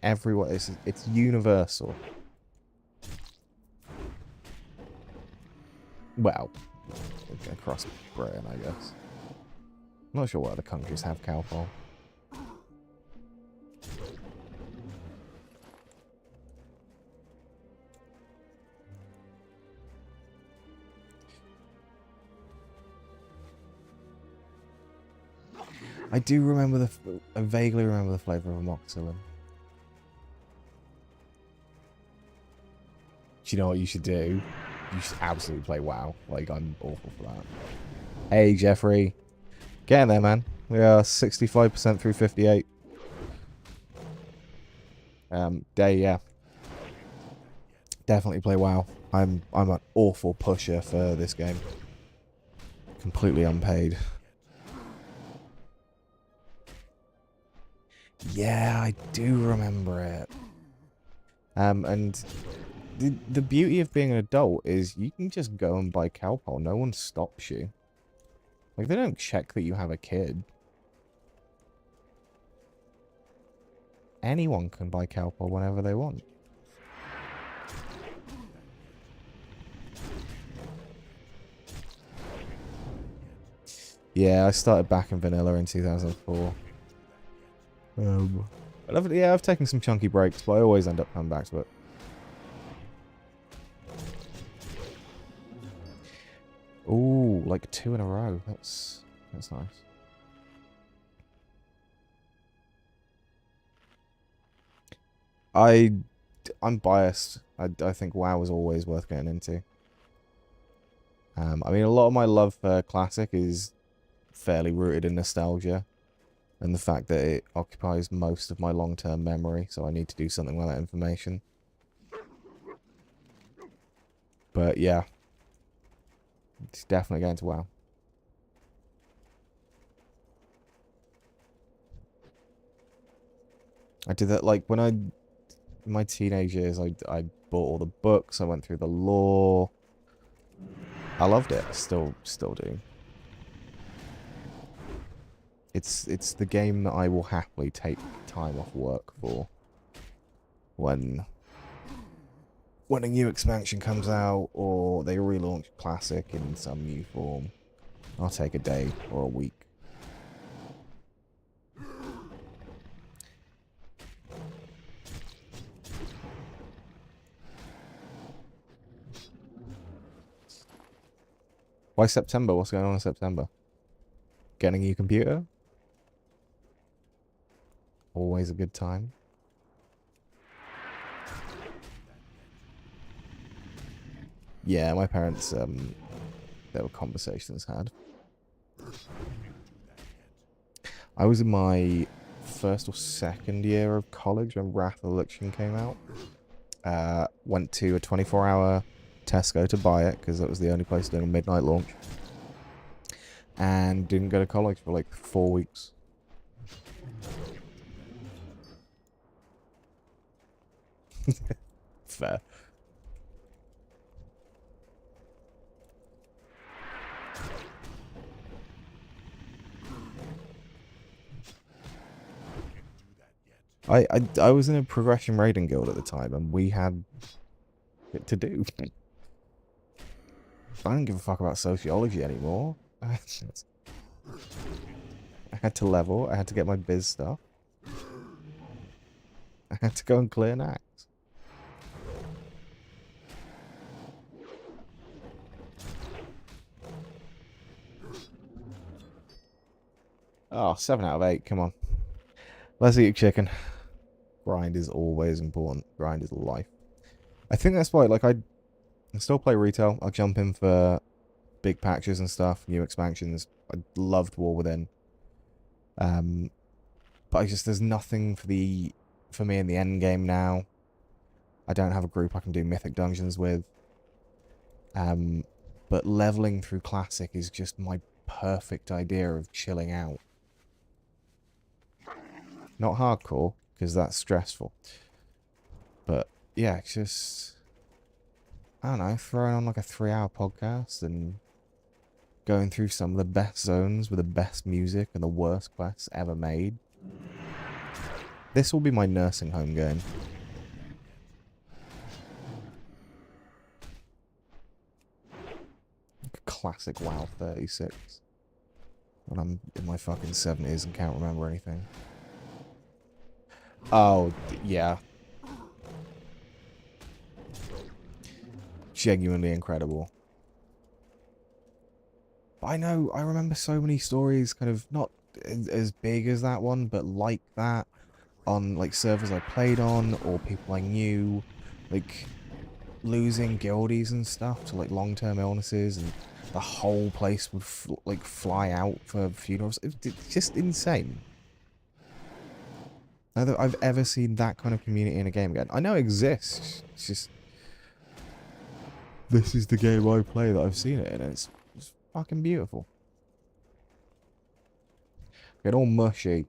Everywhere, it's universal. Well, across Britain, I guess. I'm not sure what other countries have Calpol. I do remember I vaguely remember the flavour of amoxicillin. Do you know what you should do? You should absolutely play WoW. Like, I'm awful for that. Hey, Jeffrey. Getting there, man. We are 65% through 58. Yeah. Definitely play WoW. I'm an awful pusher for this game. Completely unpaid. Yeah, I do remember it. And the beauty of being an adult is you can just go and buy Calpol. No one stops you. Like, they don't check that you have a kid. Anyone can buy Calpol whenever they want. Yeah, I started back in vanilla in 2004. Yeah, I've taken some chunky breaks, but I always end up coming back to it. Ooh, like 2 in a row. That's nice. I'm biased. I think WoW is always worth getting into. I mean, a lot of my love for Classic is fairly rooted in nostalgia and the fact that it occupies most of my long-term memory, so I need to do something with that information. But yeah, it's definitely going to WoW. I did that like when in my teenage years. I bought all the books. I went through the lore. I loved it. Still do. It's the game that I will happily take time off work for when a new expansion comes out or they relaunch Classic in some new form. I'll take a day or a week. Why September? What's going on in September? Getting a new computer? Always a good time. Yeah, my parents, there were conversations had. I was in my first or second year of college when Wrath of the Lich King came out. Went to a 24-hour Tesco to buy it because that was the only place doing a midnight launch. And didn't go to college for like 4 weeks. Fair. I was in a progression raiding guild at the time, and we had it to do. I don't give a fuck about sociology anymore. I had to level. I had to get my biz stuff. I had to go and clear Nax. Oh, 7 out of 8. Come on. Let's eat chicken. Grind is always important. Grind is life. I think that's why, like, I still play retail. I'll jump in for big patches and stuff, new expansions. I loved War Within. But there's nothing for me in the end game now. I don't have a group I can do Mythic Dungeons with. But leveling through Classic is just my perfect idea of chilling out. Not hardcore, because that's stressful. But, yeah, it's just... I don't know, throwing on like a 3-hour podcast and going through some of the best zones with the best music and the worst quests ever made. This will be my nursing home game. Classic WoW 36. When I'm in my fucking 70s and can't remember anything. Oh, yeah. Genuinely incredible. But I remember so many stories, kind of not as big as that one, but like that, on like servers I played on, or people I knew, like losing guildies and stuff to like long-term illnesses, and the whole place would like fly out for funerals. It's just insane. Now that I've ever seen that kind of community in a game again. I know it exists. It's just this is the game I play that I've seen it in. And it's fucking beautiful. Get all mushy.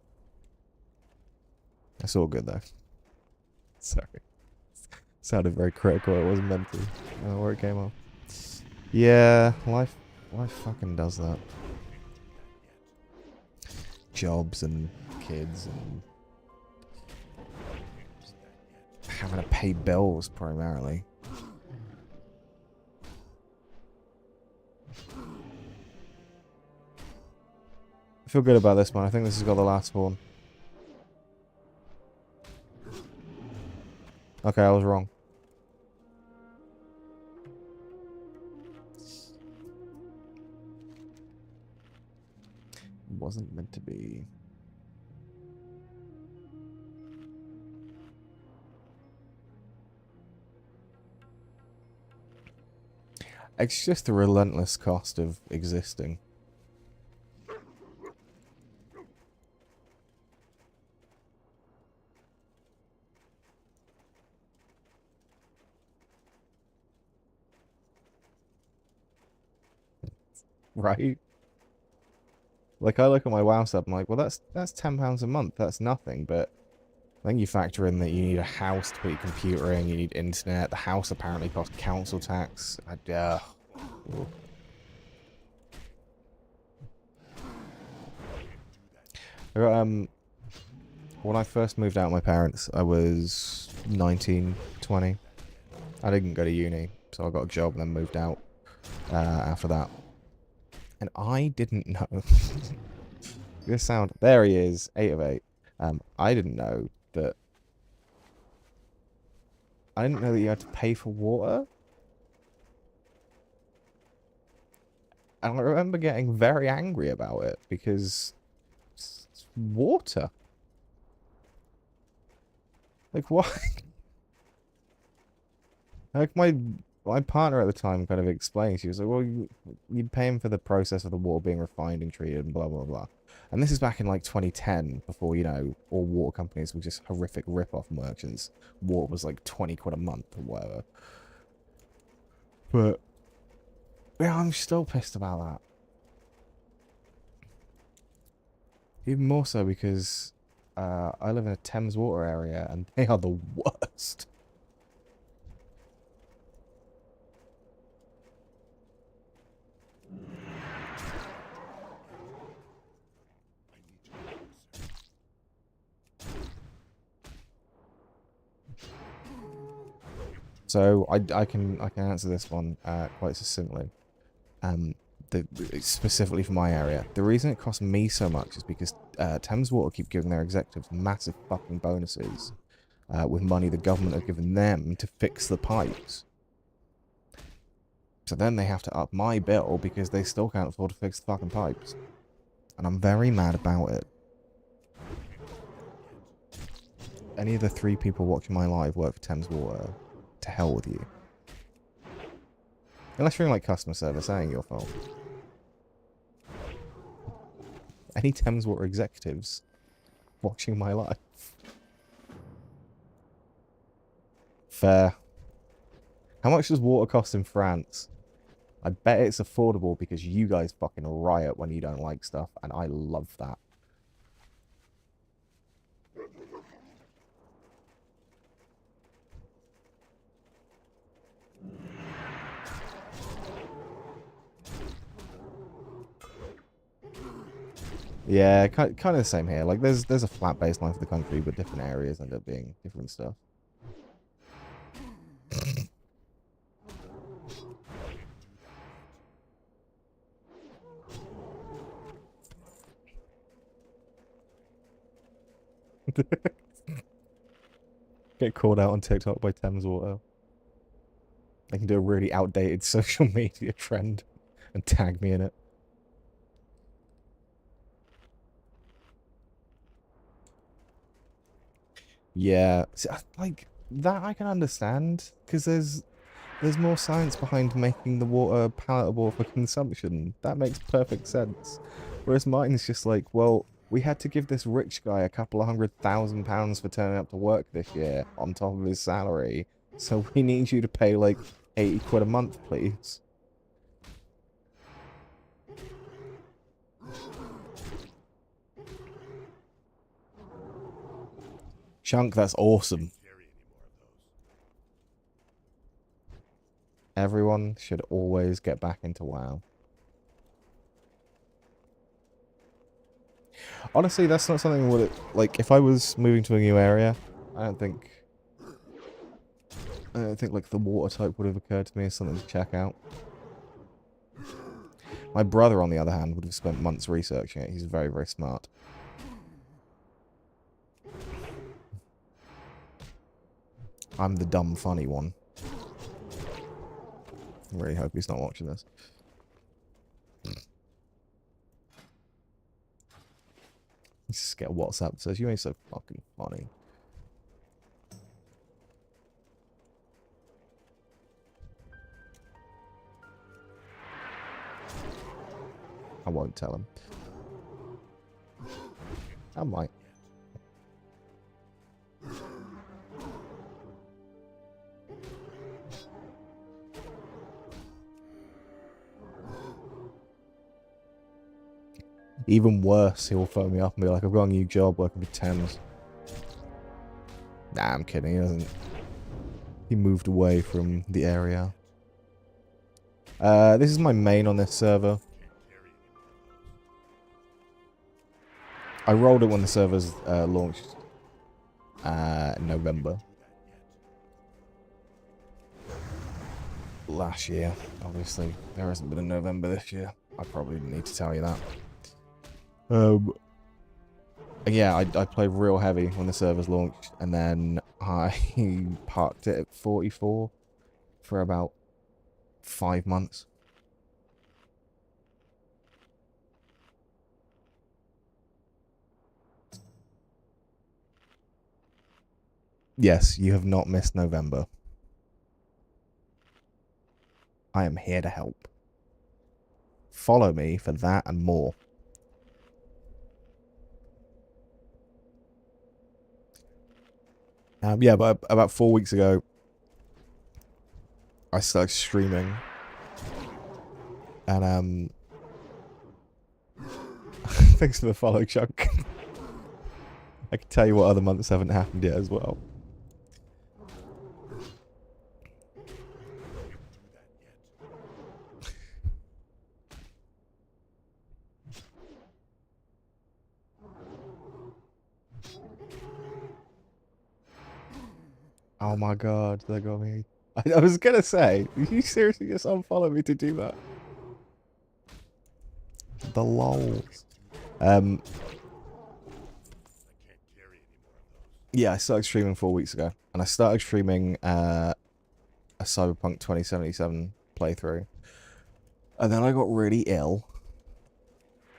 That's all good though. Sorry. Sounded very critical. It wasn't meant to. Where it came off. Yeah, life fucking does that. Jobs and kids and having to pay bills primarily. I feel good about this one. I think this has got the last one. Okay, I was wrong. It wasn't meant to be. It's just the relentless cost of existing. Right? Like, I look at my WoW sub, I'm like, well, that's £10 a month. That's nothing, but I think you factor in that you need a house to put your computer in, you need internet. The house apparently costs council tax. When I first moved out with my parents, I was 19, 20. I didn't go to uni, so I got a job and then moved out after that. And I didn't know. This sound. There he is, 8 of 8. I didn't know that. I didn't know that you had to pay for water. And I remember getting very angry about it because it's water. Like, why? Like, my partner at the time kind of explained. She was like, well, you'd pay him for the process of the water being refined and treated and blah, blah, blah. And this is back in, like, 2010, before, you know, all water companies were just horrific rip-off merchants. Water was, like, 20 quid a month or whatever. But, yeah, I'm still pissed about that. Even more so because I live in a Thames water area, and they are the worst. So I can answer this one quite succinctly. Specifically for my area, the reason it costs me so much is because Thames Water keep giving their executives massive fucking bonuses with money the government have given them to fix the pipes. So then they have to up my bill because they still can't afford to fix the fucking pipes. And I'm very mad about it. Any of the 3 people watching my live work for Thames Water. To hell with you. Unless you're in like customer service, that ain't your fault. Any Thames Water executives watching my live. Fair. How much does water cost in France? I bet it's affordable because you guys fucking riot when you don't like stuff, and I love that. Yeah, kind of the same here. Like, there's a flat baseline for the country, but different areas end up being different stuff. Get called out on TikTok by Thames Water. They can do a really outdated social media trend and tag me in it. Yeah, see, like that I can understand because there's more science behind making the water palatable for consumption. That makes perfect sense. Whereas mine's just like, well, we had to give this rich guy a couple of £100,000 for turning up to work this year on top of his salary. So we need you to pay like 80 quid a month, please. Chunk, that's awesome. Everyone should always get back into WoW. Honestly, that's not something would like if I was moving to a new area, I don't think like the water type would have occurred to me as something to check out. My brother, on the other hand, would have spent months researching it. He's very, very smart. I'm the dumb, funny one. I really hope he's not watching this. Just get a WhatsApp that says, you ain't so fucking funny. I won't tell him. I might. Even worse, he'll phone me up and be like, I've got a new job working for Thames. Nah, I'm kidding. He doesn't. He moved away from the area. This is my main on this server. I rolled it when the servers launched in November. Last year, obviously. There hasn't been a November this year. I probably didn't need to tell you that. Yeah, I played real heavy when the servers launched, and then I parked it at 44 for about 5 months. Yes, you have not missed November. I am here to help. Follow me for that and more. Yeah, but about 4 weeks ago, I started streaming. And, thanks for the follow, Chuck. I can tell you what other months haven't happened yet as well. Oh my god, they got me. I was gonna say, did you seriously just unfollow me to do that? The lols. Yeah, I started streaming 4 weeks ago. And I started streaming a Cyberpunk 2077 playthrough. And then I got really ill.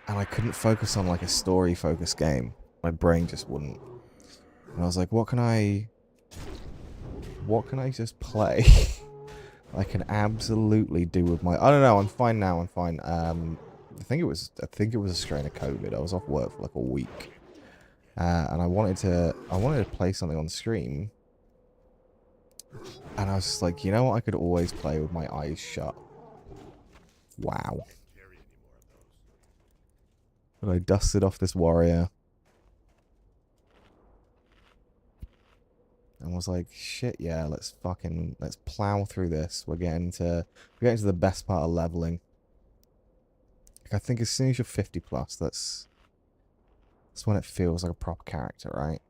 And I couldn't focus on like a story-focused game. My brain just wouldn't. And I was like, what can I just play? I can absolutely do with my... I don't know, I'm fine now, I'm fine. I think it was a strain of COVID. I was off work for like a week. And I wanted to play something on stream. And I was just like, you know what, I could always play with my eyes shut. Wow. But I dusted off this warrior. And was like, shit, yeah, let's plow through this. We're getting to the best part of leveling. Like, I think as soon as you're 50 plus, that's when it feels like a proper character, right?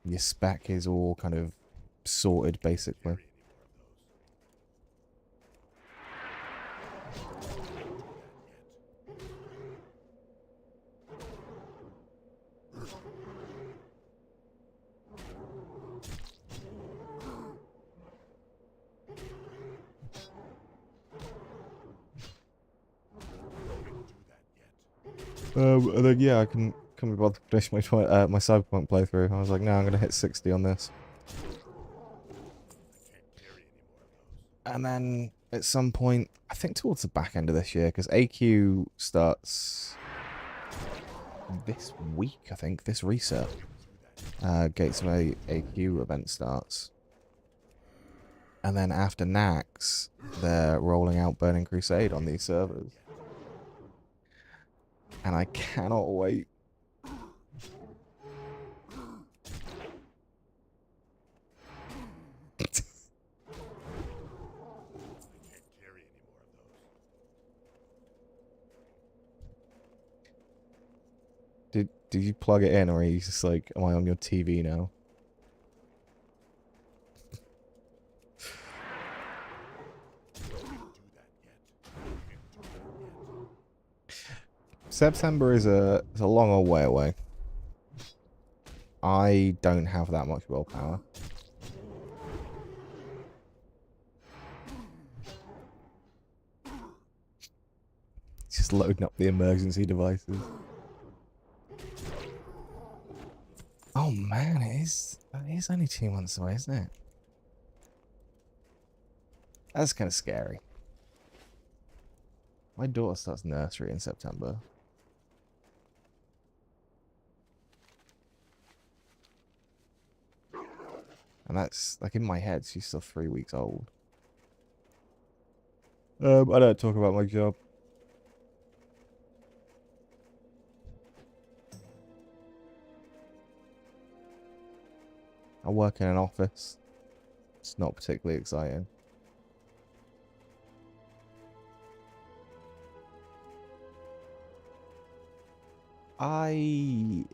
Your spec is all kind of sorted, basically. And then, yeah, I can be bothered to finish my Cyberpunk playthrough. I was like, no, I'm gonna hit 60 on this. And then at some point, I think towards the back end of this year, because AQ starts this week, I think, this reset. Gates of AQ event starts. And then after Nax, they're rolling out Burning Crusade on these servers. And I cannot wait. Did you plug it in, or are you just like, am I on your TV now? September is a long old way away. I don't have that much willpower. Just loading up the emergency devices. Oh man, it is only 2 months away, isn't it? That's kind of scary. My daughter starts nursery in September. And that's, like, in my head, she's still 3 weeks old. I don't talk about my job. I work in an office. It's not particularly exciting. I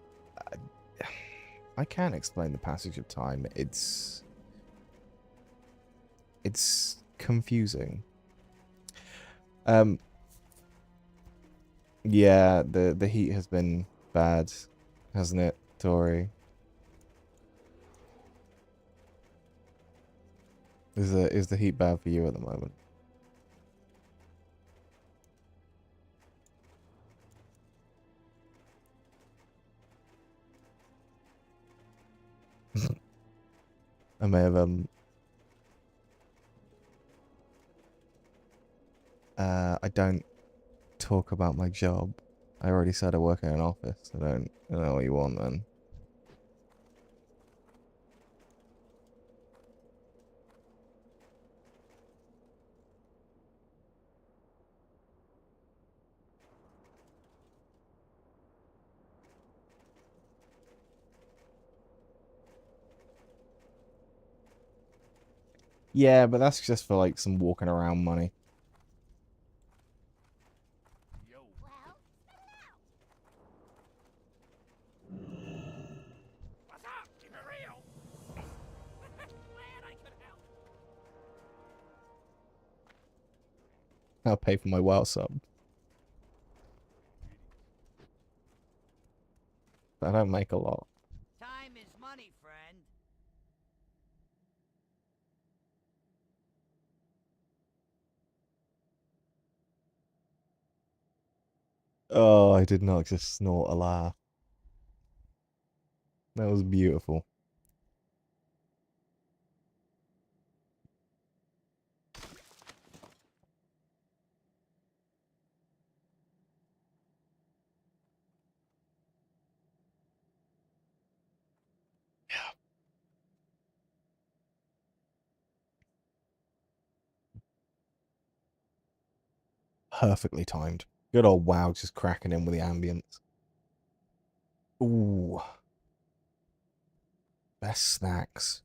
can't explain the passage of time. It's confusing. Yeah, the heat has been bad, hasn't it, Tori? Is the heat bad for you at the moment? I may have I don't talk about my job. I already said I work in an office. I don't know what you want then. Yeah, but that's just for like some walking around money. Well, what's up? Keep it real. Glad I could help. I'll pay for my WoW sub. I don't make a lot. Time is money, friend. Oh, I did not just snort a laugh. That was beautiful. Perfectly timed. Good old WoW just cracking in with the ambience. Ooh. Best snacks.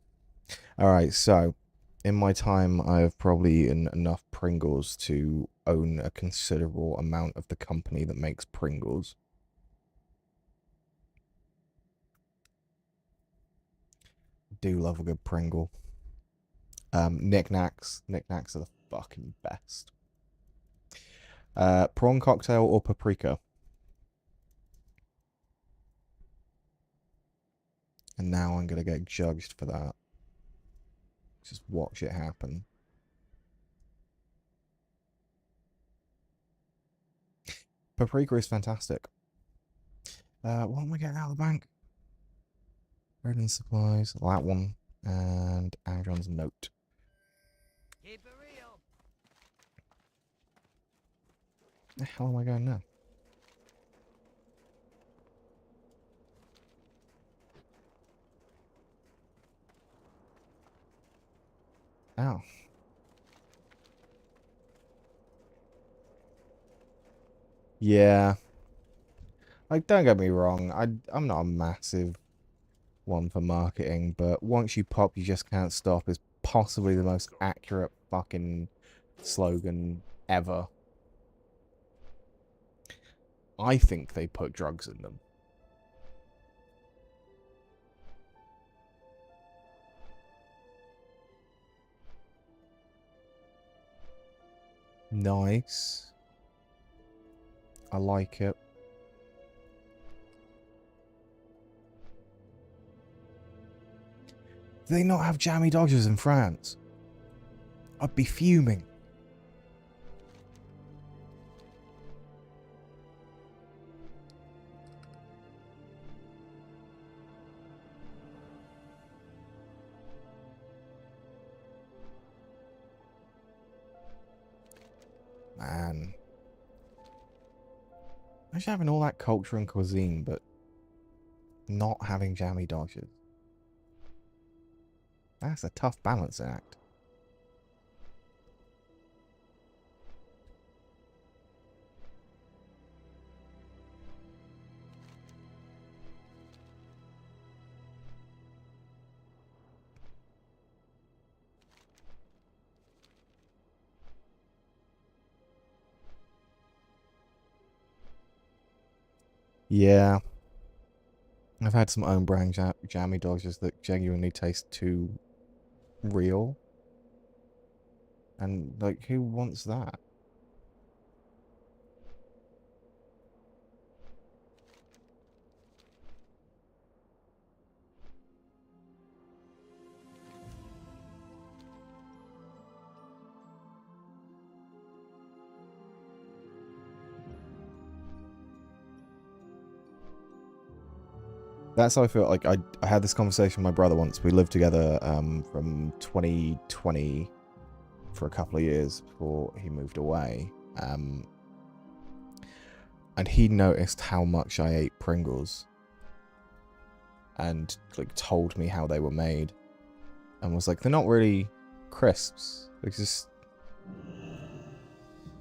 Alright, so in my time I have probably eaten enough Pringles to own a considerable amount of the company that makes Pringles. Do love a good Pringle. Knick Knacks. Knick Knacks are the fucking best. Prawn cocktail or paprika? And now I'm gonna get judged for that. Just watch it happen. Paprika is fantastic. What am I getting out of the bank? Reading supplies. That one. And Angron's note. Keep it real. The hell am I going now? Ow. Yeah. Like, don't get me wrong. I'm not a massive one for marketing, but once you pop, you just can't stop is possibly the most accurate fucking slogan ever. I think they put drugs in them. Nice. I like it. Do they not have jammy Dodgers in France? I'd be fuming. Man. Imagine having all that culture and cuisine, but not having jammy dodgers. That's a tough balancing act. Yeah. I've had some own brand jammy dodgers that genuinely taste too real. And, like, who wants that? That's how I feel. Like, I had this conversation with my brother once. We lived together from 2020 for a couple of years before he moved away. And he noticed how much I ate Pringles. And, like, told me how they were made. And was like, they're not really crisps. It's just...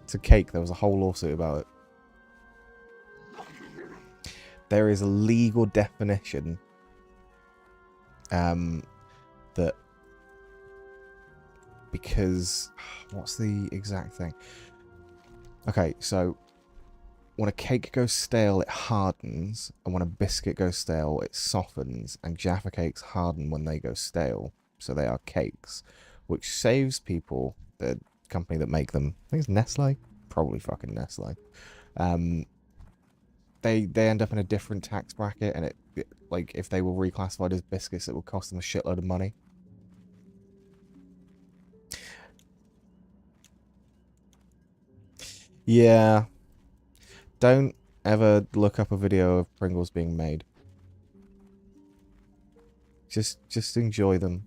It's a cake. There was a whole lawsuit about it. There is a legal definition that because what's the exact thing? Okay, so when a cake goes stale, it hardens, and when a biscuit goes stale, it softens, and Jaffa cakes harden when they go stale, so they are cakes, which saves people, the company that make them, I think it's Nestle, probably fucking Nestle. They end up in a different tax bracket, and it like if they were reclassified as biscuits, it would cost them a shitload of money. Yeah, don't ever look up a video of Pringles being made. Just enjoy them.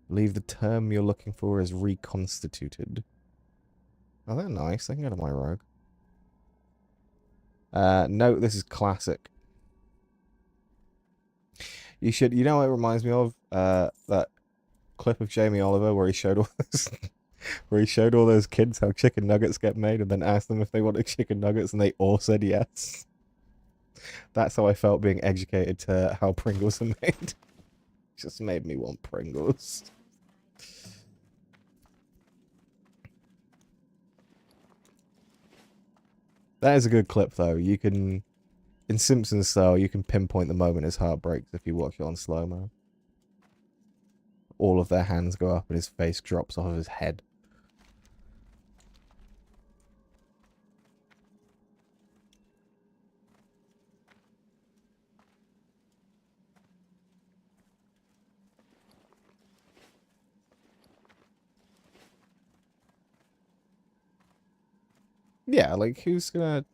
Leave the term you're looking for as reconstituted. Oh, they're nice. They can go to my rogue. No, this is classic. You should. You know what it reminds me of? That clip of Jamie Oliver where he showed all those, where he showed all those kids how chicken nuggets get made, and then asked them if they wanted chicken nuggets, and they all said yes. That's how I felt being educated to how Pringles are made. Just made me want Pringles. That is a good clip, though. You can, in Simpsons style, you can pinpoint the moment his heart breaks if you watch it on slow-mo. All of their hands go up and his face drops off of his head. Yeah, like, who's gonna...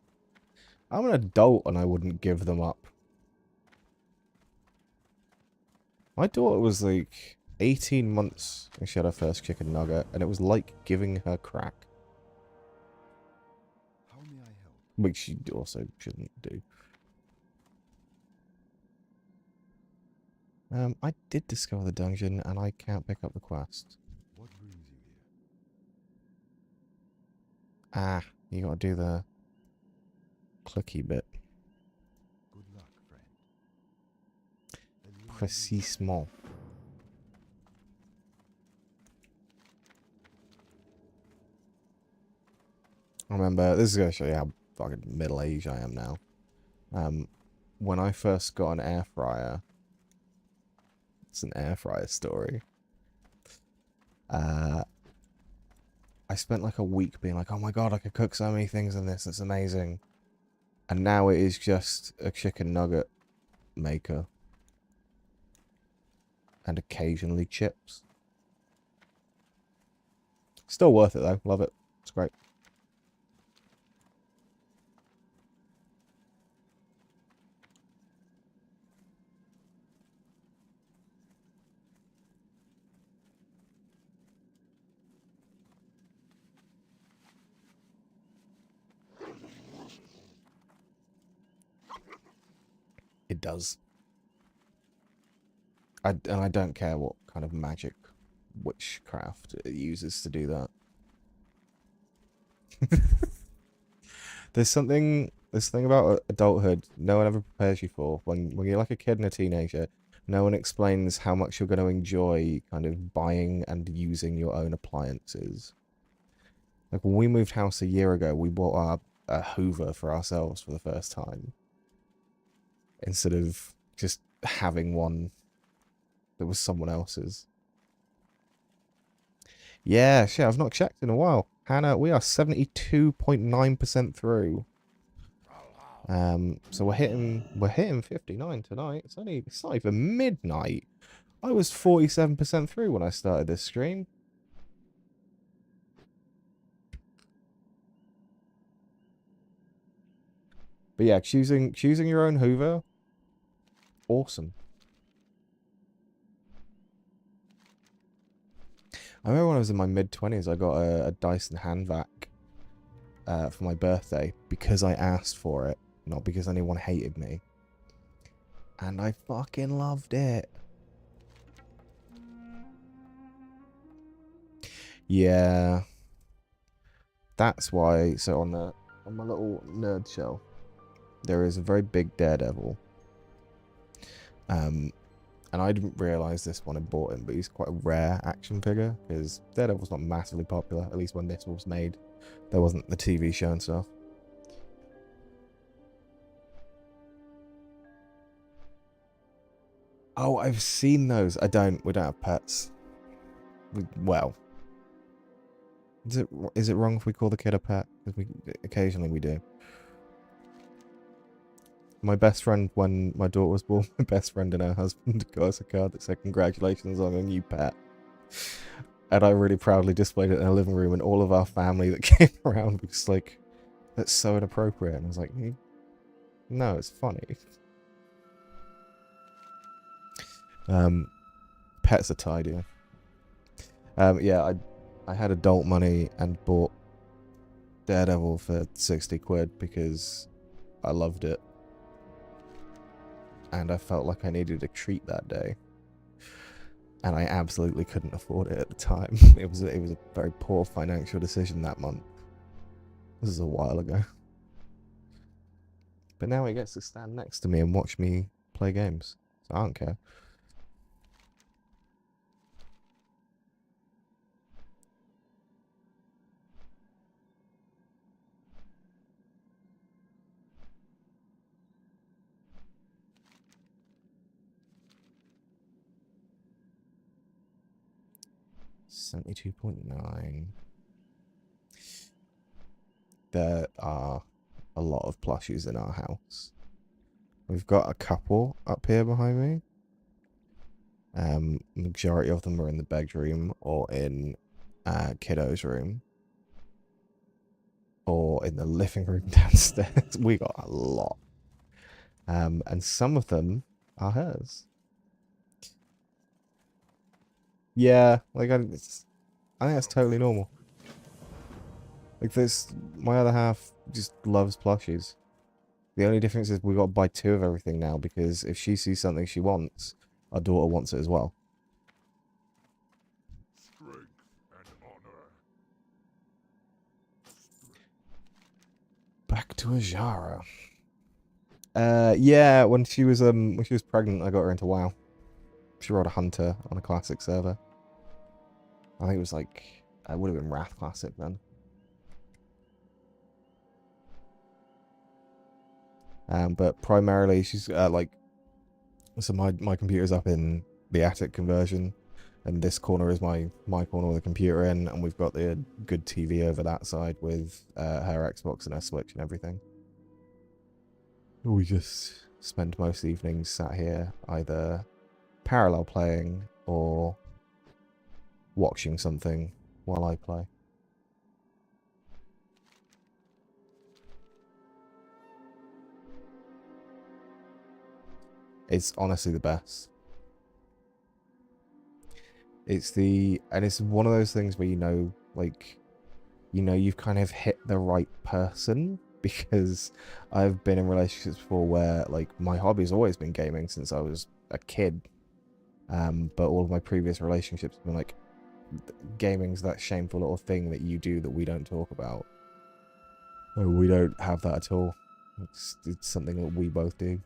I'm an adult and I wouldn't give them up. My daughter was, like, 18 months when she had her first chicken nugget, and it was like giving her crack. How may I help? Which she also shouldn't do. I did discover the dungeon, and I can't pick up the quest. What brings you here? Ah, you gotta do the clicky bit. Good luck, friend. Précisément. I remember, this is gonna show you how fucking middle-aged I am now. When I first got an air fryer, it's an air fryer story. I spent like a week being like, oh my god, I could cook so many things in this, it's amazing. And now it is just a chicken nugget maker. And occasionally chips. Still worth it though, love it, it's great. does. And I don't care what kind of magic witchcraft it uses to do that. There's something about adulthood no one ever prepares you for. When you're like a kid and a teenager, no one explains how much you're going to enjoy kind of buying and using your own appliances. Like when we moved house a year ago, we bought a Hoover for ourselves for the first time. Instead of just having one that was someone else's. Yeah, shit, I've not checked in a while. Hannah, we are 72.9% through. So we're hitting 59 tonight. It's not even midnight. I was 47% through when I started this stream. But yeah, choosing your own Hoover, awesome. I remember when I was in my mid-20s, I got a Dyson hand vac for my birthday because I asked for it, not because anyone hated me. And I fucking loved it. Yeah. That's why, so on my little nerd shell, there is a very big Daredevil. And I didn't realise this when I bought him, but he's quite a rare action figure, because Daredevil's not massively popular, at least when this was made. There wasn't the TV show and stuff. Oh, I've seen those. We don't have pets. Well. Is it wrong if we call the kid a pet? Because occasionally we do. My best friend, when my daughter was born, my best friend and her husband got us a card that said, "Congratulations on a new pet." And I really proudly displayed it in our living room, and all of our family that came around was like, "That's so inappropriate." And I was like, "No, it's funny." Pets are tidier. Yeah, I had adult money and bought Daredevil for 60 quid because I loved it. And I felt like I needed a treat that day. And I absolutely couldn't afford it at the time. It was a very poor financial decision that month. This is a while ago. But now he gets to stand next to me and watch me play games. So I don't care. $72.9. There are a lot of plushies in our house. We've got a couple up here behind me. Majority of them are in the bedroom or in kiddo's room. Or in the living room downstairs. We got a lot. And some of them are hers. Yeah, like I think that's totally normal. Like my other half just loves plushies. The only difference is we got to buy 2 of everything now, because if she sees something she wants, our daughter wants it as well. Strength and honor. Back to Ajara. Yeah, when she was pregnant, I got her into WoW. She rode a hunter on a classic server. I think it was like, it would have been Wrath Classic then. But primarily she's so my computer's up in the attic conversion, and this corner is my corner with the computer in, and we've got the good TV over that side with her Xbox and her Switch and everything. We just spend most evenings sat here either parallel playing or watching something while I play. It's honestly the best. It's one of those things where like, you've kind of hit the right person because I've been in relationships before where like my hobby's always been gaming since I was a kid. But all of my previous relationships have been like, gaming's that shameful little thing that you do that we don't talk about. Oh, we don't have that at all. It's something that we both do.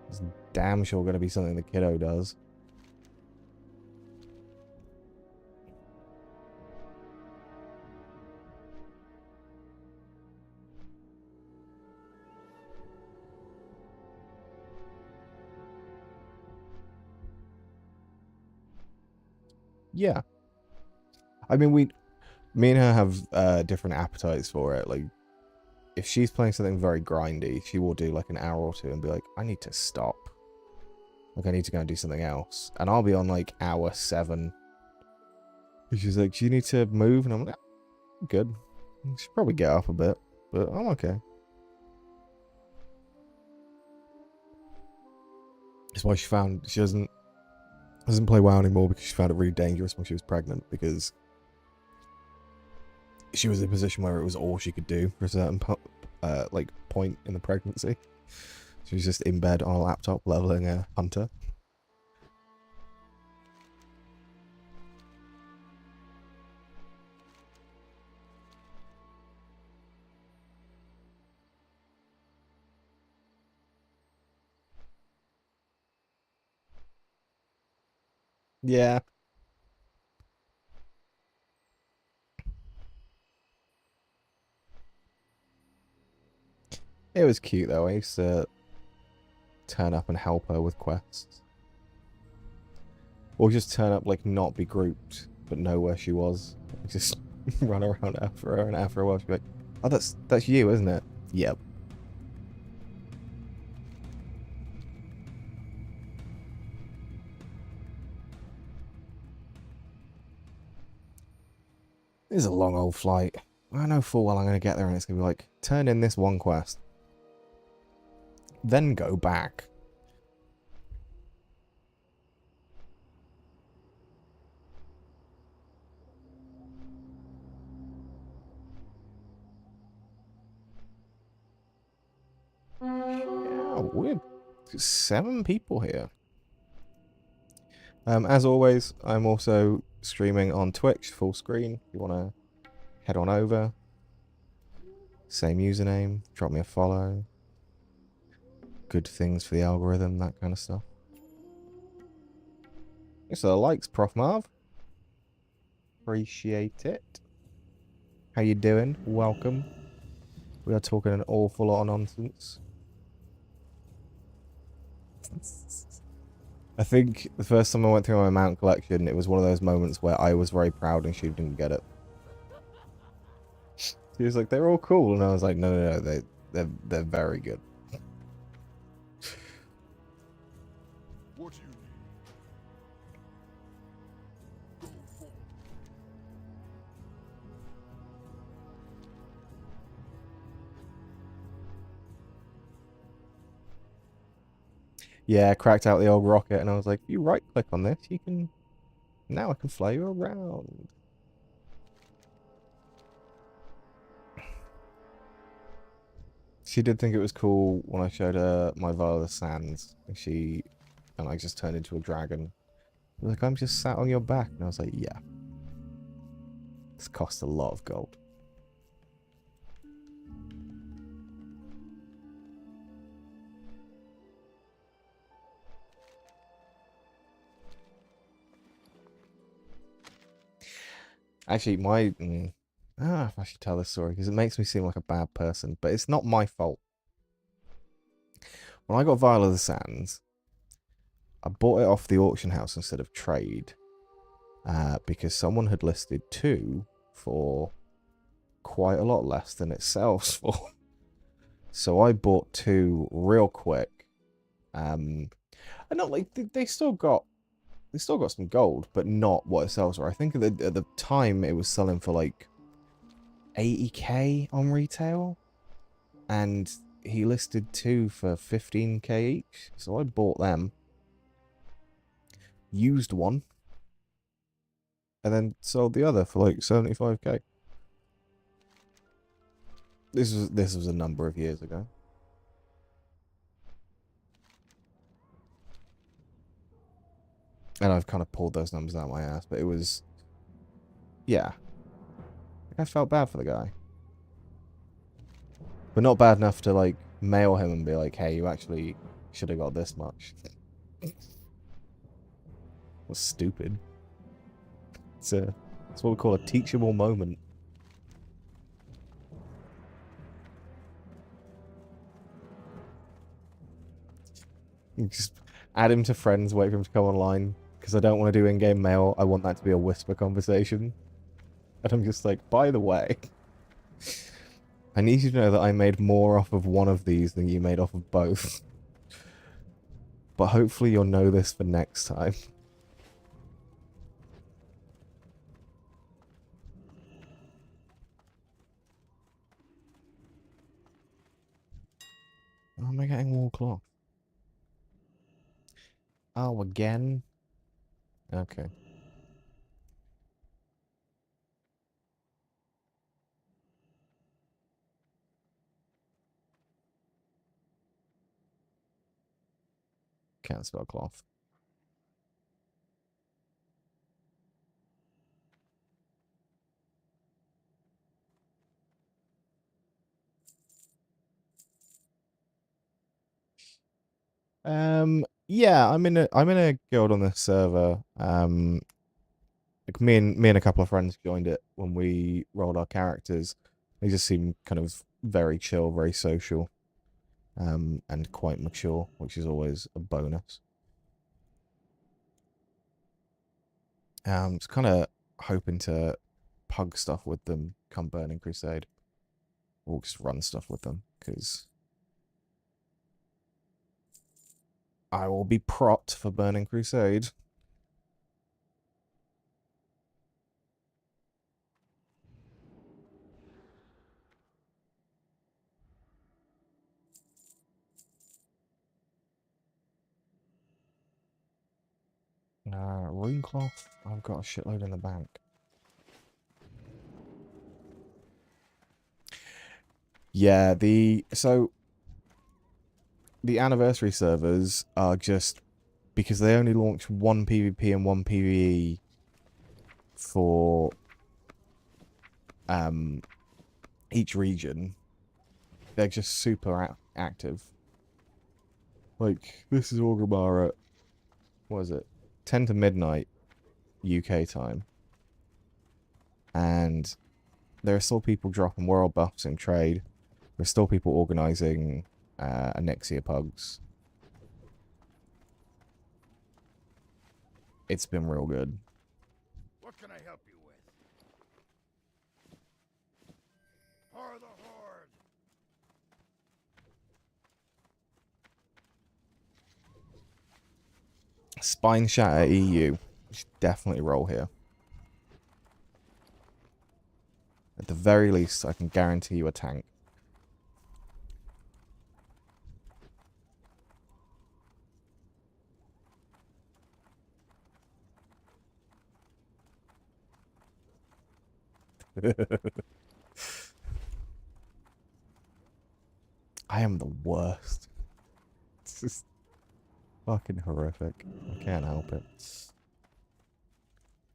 It's damn sure going to be something the kiddo does. Yeah. I mean, me and her have different appetites for it. Like, if she's playing something very grindy, she will do like an hour or two and be like, I need to stop. Like, I need to go and do something else. And I'll be on like hour 7. And she's like, do you need to move? And I'm like, I'm good. I should probably get up a bit, but I'm okay. That's why she doesn't play WoW anymore, because she found it really dangerous when she was pregnant, because she was in a position where it was all she could do for a certain like point in the pregnancy. She was just in bed on a laptop leveling a hunter. Yeah. It was cute though. I used to turn up and help her with quests. Or just turn up, like, not be grouped, but know where she was. Just run around after her, and after a while she'd be like, oh, that's you, isn't it? Yep. This is a long old flight. I know full well I'm going to get there and it's going to be like, turn in this one quest. Then go back. Yeah, we're 7 people here. As always, I'm also streaming on Twitch, full screen. If you want to head on over. Same username, drop me a follow. Good things for the algorithm, that kind of stuff. Thanks for the likes, Prof Marv. Appreciate it. How you doing? Welcome. We are talking an awful lot of nonsense. I think the first time I went through my mount collection, it was one of those moments where I was very proud and she didn't get it. She was like, they're all cool, and I was like, no, they're very good. What do you need? Go forth. Yeah, I cracked out the old rocket, and I was like, if you right click on this, you can... Now I can fly you around. She did think it was cool when I showed her my Vial of the Sands, and I just turned into a dragon. She was like, I'm just sat on your back, and I was like, yeah. This cost a lot of gold. Actually, I don't know if I should tell this story, because it makes me seem like a bad person, but it's not my fault. When I got Vial of the Sands, I bought it off the auction house instead of trade, because someone had listed 2 for quite a lot less than it sells for. So I bought 2 real quick. And not like they still got some gold, but not what it sells for. I think at the time it was selling for like 80k on retail, and he listed 2 for 15k each. So I bought them, used one, and then sold the other for like 75k. This was a number of years ago. And I've kind of pulled those numbers out of my ass, but it was, yeah. I felt bad for the guy. But not bad enough to, like, mail him and be like, hey, you actually should have got this much. Was stupid. It's what we call a teachable moment. You just add him to friends, wait for him to come online. Because I don't want to do in-game mail. I want that to be a whisper conversation. And I'm just like, by the way, I need you to know that I made more off of one of these than you made off of both. But hopefully you'll know this for next time. Oh, am I getting wall cloth? Oh, again? Okay. Can't spell cloth. Yeah, I'm in a guild on this server. Like me and a couple of friends joined it when we rolled our characters. They just seem kind of very chill, very social, and quite mature, which is always a bonus. Just kind of hoping to pug stuff with them come Burning Crusade, or just run stuff with them, because I will be prot for Burning Crusade. Rune cloth, I've got a shitload in the bank. Yeah, so the anniversary servers are just because they only launch one PvP and one PvE for each region. They're just super active. Like, this is Orgrimmar at, what is it, 10 to midnight UK time. And there are still people dropping world buffs in trade. There's still people organising Onyxia pugs. It's been real good. What can I help you with? For the Horde! Spine Shatter EU. You should definitely roll here. At the very least, I can guarantee you a tank. I am the worst. It's just fucking horrific. I can't help it.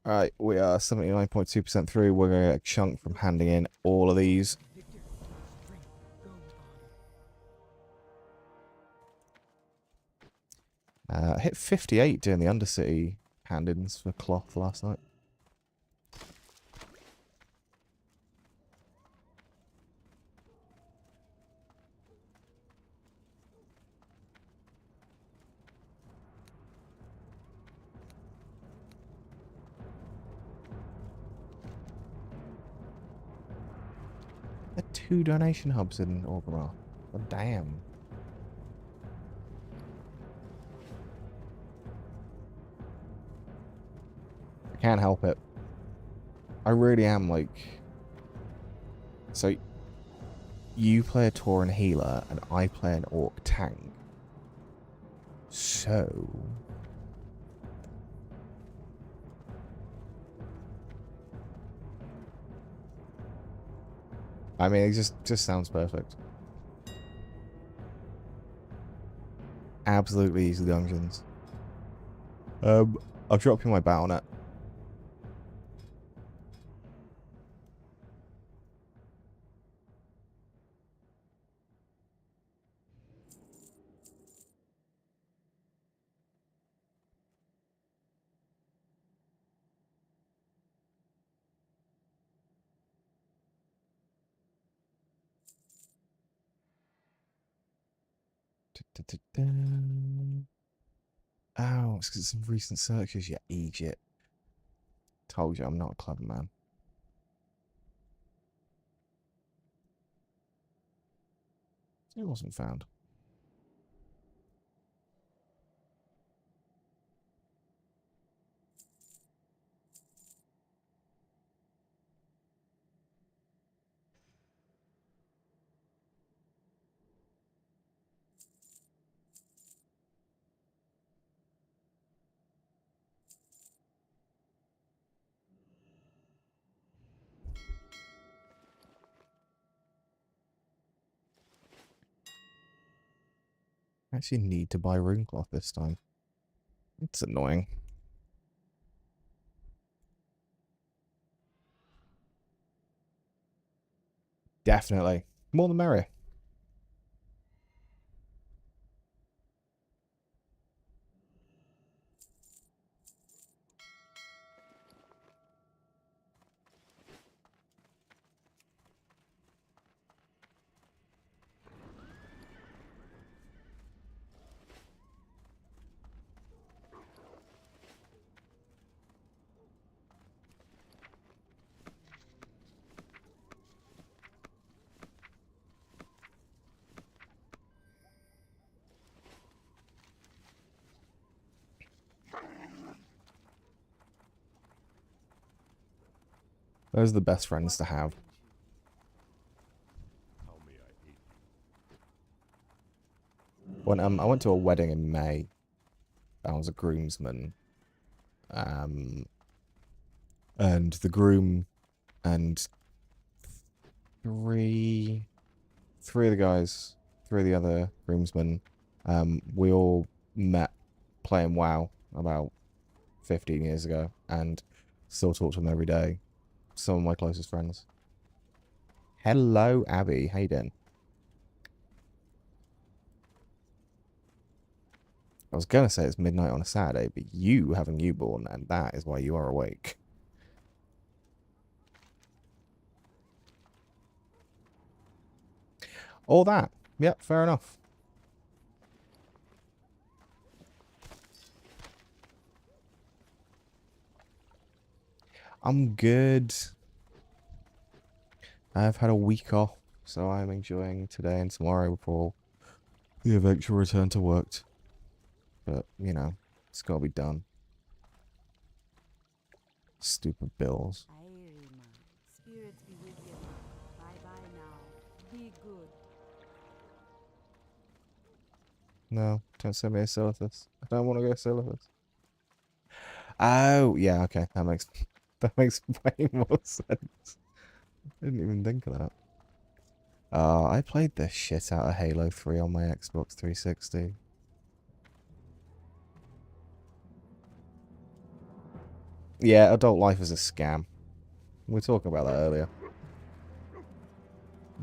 Alright, we are 79.2% through. We're going to get a chunk from handing in all of these. Hit 58 doing the Undercity hand-ins for cloth last night. There are 2 donation hubs in Orgrimmar. God damn. I can't help it. I really am like... So, you play a Tauren healer and I play an Orc tank. So... I mean, it just sounds perfect. Absolutely easy dungeons. I'll drop you my battle net. Oh, it's because some recent searches. Yeah, Egypt. Told you I'm not a clever man. It wasn't found. I actually need to buy rune cloth this time. It's annoying. Definitely. More the merrier. Those are the best friends to have. How may I aid you? When I went to a wedding in May. I was a groomsman. And the groom and three of the guys, three of the other groomsmen, we all met playing WoW about 15 years ago and still talk to them every day. Some of my closest friends. Hello, Abby. How you doing? I was going to say it's midnight on a Saturday, but you have a newborn, and that is why you are awake. All that. Yep, fair enough. I'm good. I've had a week off, so I'm enjoying today and tomorrow before the eventual return to work. But, you know, it's got to be done. Stupid bills. Irima, spirits be with you. Bye bye now. Be good. No, don't send me a Silithus. I don't want to go Silithus. Oh, yeah, okay. That makes way more sense. I didn't even think of that. I played the shit out of Halo 3 on my Xbox 360. Yeah, adult life is a scam. We were talking about that earlier.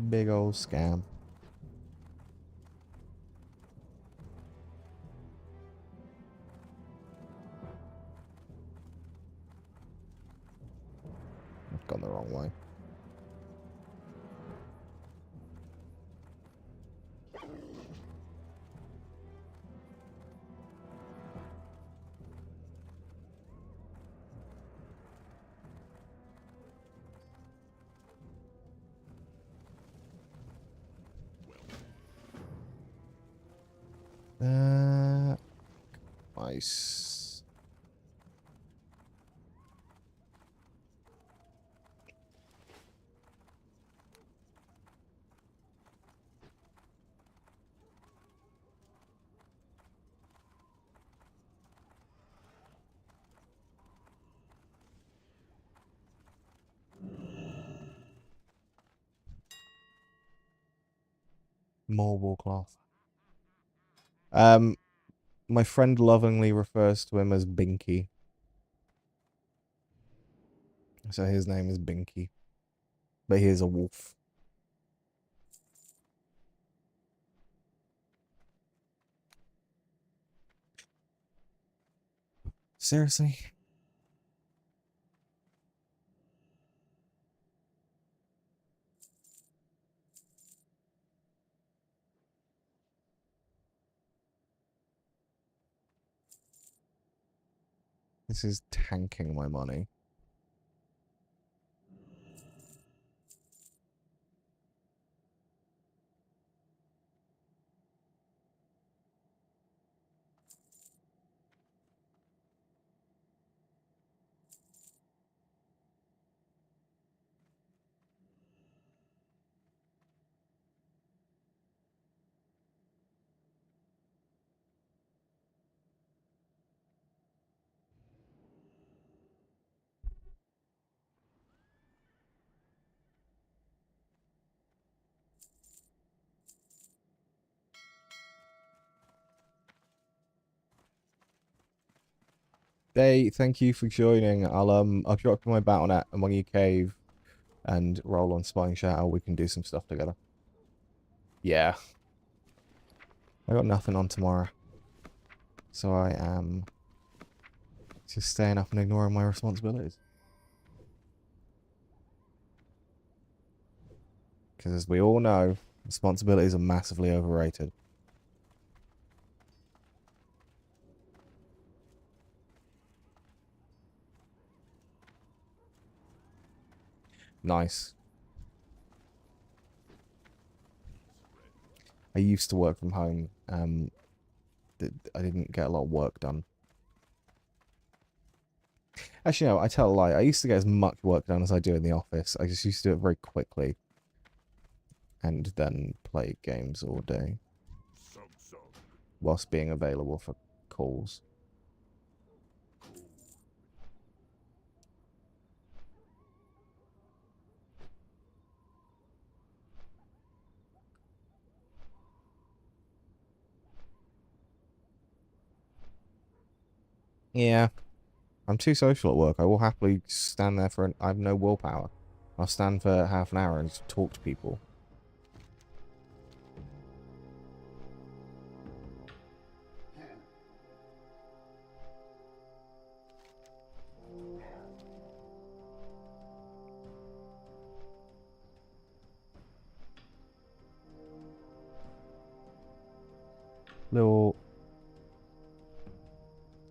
Big old scam. I've gone the wrong way. Nice. Marble cloth. My friend lovingly refers to him as Binky. So his name is Binky. But he is a wolf. Seriously? This is tanking my money. Hey, thank you for joining. I'll drop my Battle.net among you cave and roll on Spying Shadow. We can do some stuff together. Yeah. I got nothing on tomorrow. So I am just staying up and ignoring my responsibilities. Because as we all know, responsibilities are massively overrated. Nice. I used to work from home. I didn't get a lot of work done. Actually, no, I tell a lie. I used to get as much work done as I do in the office. I just used to do it very quickly. And then play games all day. Whilst being available for calls. Yeah. I'm too social at work. I will happily stand there for I have no willpower. I'll stand for half an hour and just talk to people.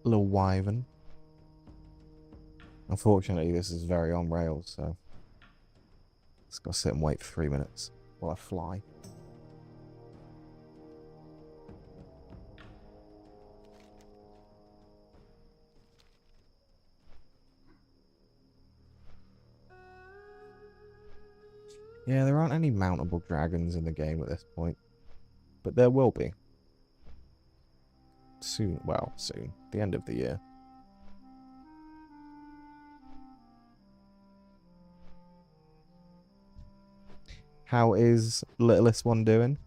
Little wyvern. Unfortunately, this is very on rails, so it's got to sit and wait for 3 minutes while I fly. Yeah, there aren't any mountable dragons in the game at this point, but there will be. Soon, well, soon. The end of the year. How is littlest one doing?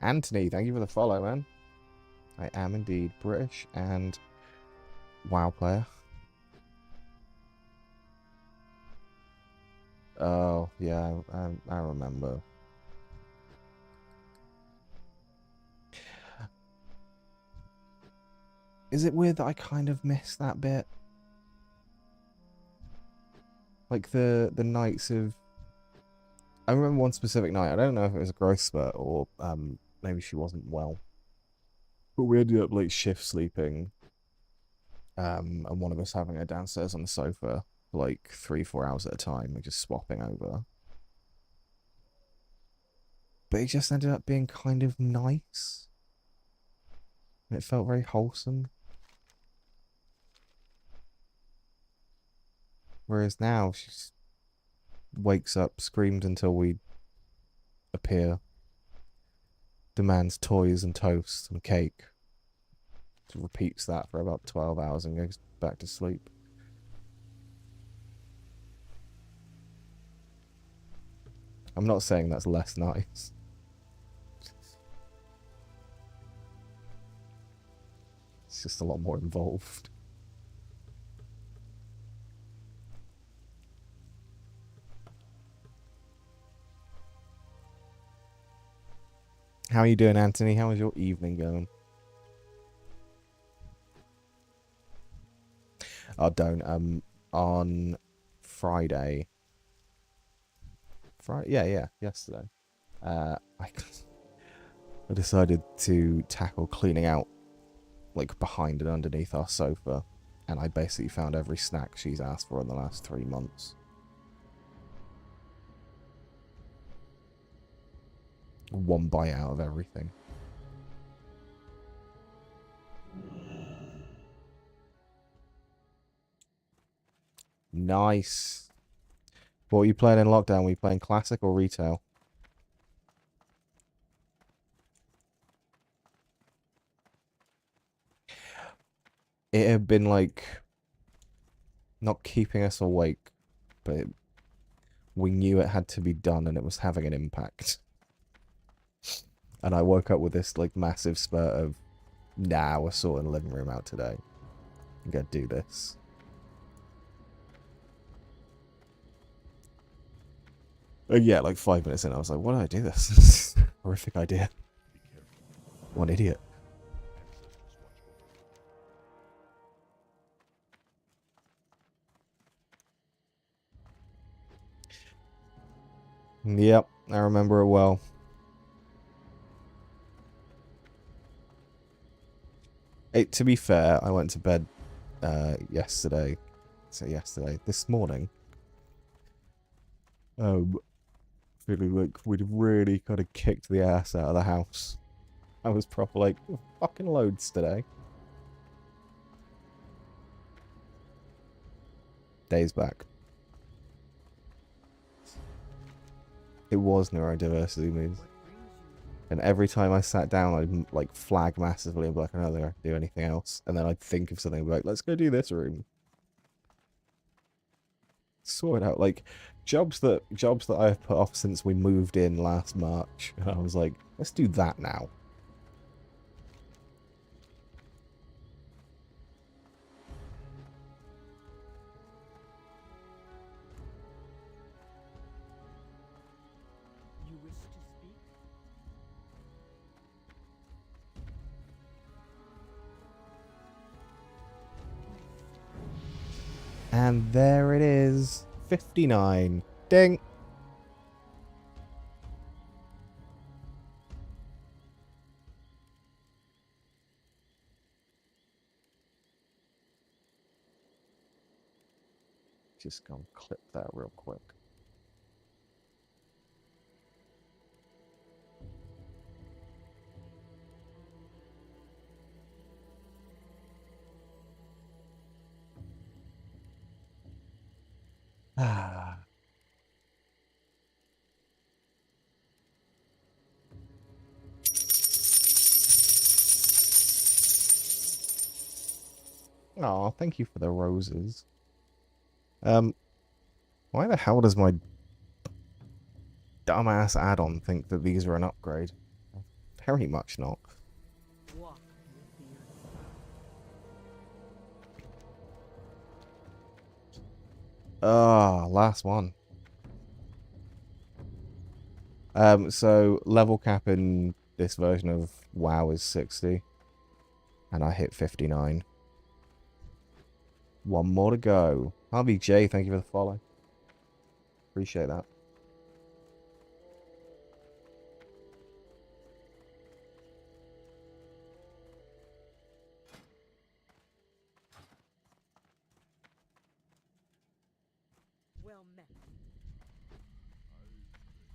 Anthony, thank you for the follow, man. I am indeed British and WoW player. Oh, yeah, I remember. Is it weird that I kind of missed that bit? Like the nights of... I remember one specific night. I don't know if it was a growth spurt or maybe she wasn't well. But we ended up like shift sleeping. And one of us having her downstairs on the sofa for like 3-4 hours at a time. We're just swapping over. But it just ended up being kind of nice. And it felt very wholesome. Whereas now, she wakes up, screams until we appear. Demands toys and toast and cake. So repeats that for about 12 hours and goes back to sleep. I'm not saying that's less nice. It's just a lot more involved. How are you doing, Anthony? How is your evening going? Oh, don't. On Friday. Yeah, yesterday. I decided to tackle cleaning out, like, behind and underneath our sofa, and I basically found every snack she's asked for in the last 3 months. One bite out of everything. Nice. What were you playing in lockdown? Were you playing classic or retail? It had been like not keeping us awake, but we knew it had to be done and it was having an impact. And I woke up with this like massive spurt of, nah, we're sorting the living room out today. I'm gonna do this. And yeah, like 5 minutes in, I was like, why did I do this? This is a horrific idea. What an idiot. Yep, I remember it well. To be fair, I went to bed yesterday. This morning. Feeling like we'd really kind of kicked the ass out of the house. I was proper like, fucking loads today. Days back. It was neurodiversity means. And every time I sat down, I'd like flag massively and be like, no, I do anything else. And then I'd think of something and be like, let's go do this room. Sort out like jobs that I've put off since we moved in last March. And I was like, let's do that now. You wish to speak? And there it is. 59. Ding. Just gonna clip that real quick. Ah. Oh, thank you for the roses. Why the hell does my dumbass add-on think that these are an upgrade? Very much not. Walk with the earth. Last one. So level cap in this version of WoW is 60. And I hit 59. One more to go. RBJ, thank you for the follow. Appreciate that. Well met.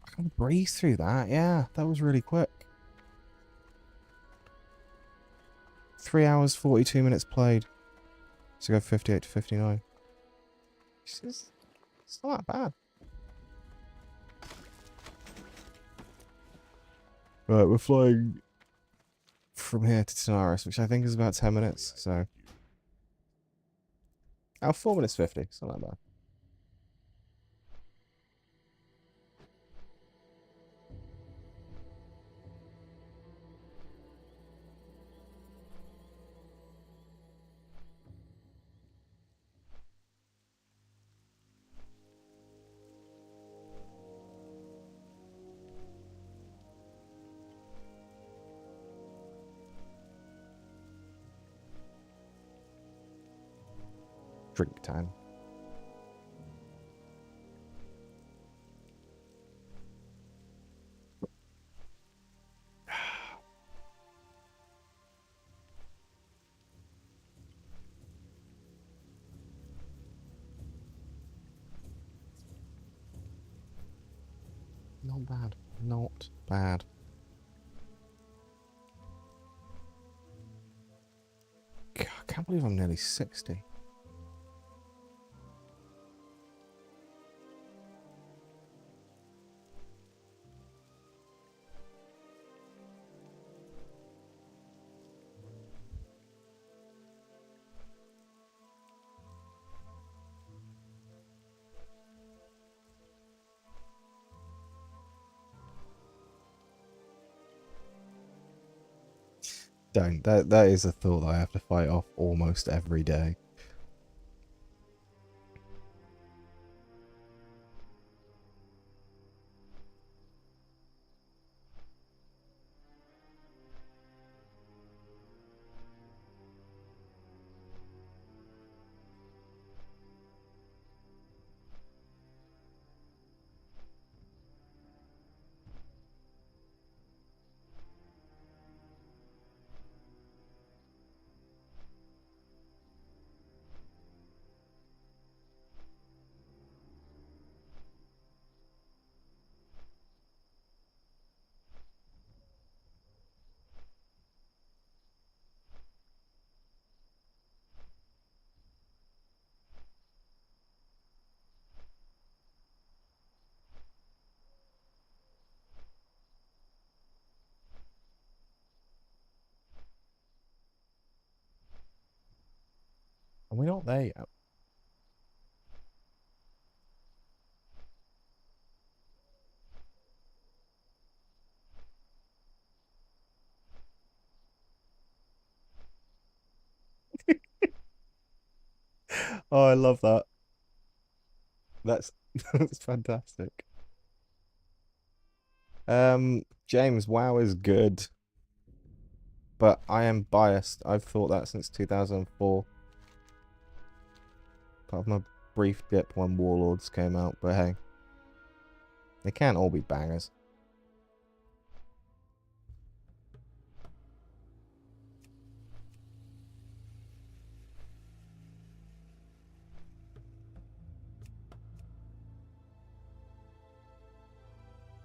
I can breeze through that. Yeah, that was really quick. 3 hours, 42 minutes played. So go 58 to 59. It's not that bad. Right, we're flying from here to Tanaris, which I think is about 10 minutes, so... Oh, 4 minutes 50, it's not that bad. Drink time. Not bad. Not bad. God, I can't believe I'm nearly 60. Don't. That is a thought that I have to fight off almost every day. Are we not there yet? Oh, I love that. That's that's fantastic. James, WoW is good, but I am biased. I've thought that since 2004. Apart from a brief dip when Warlords came out, but hey, they can't all be bangers.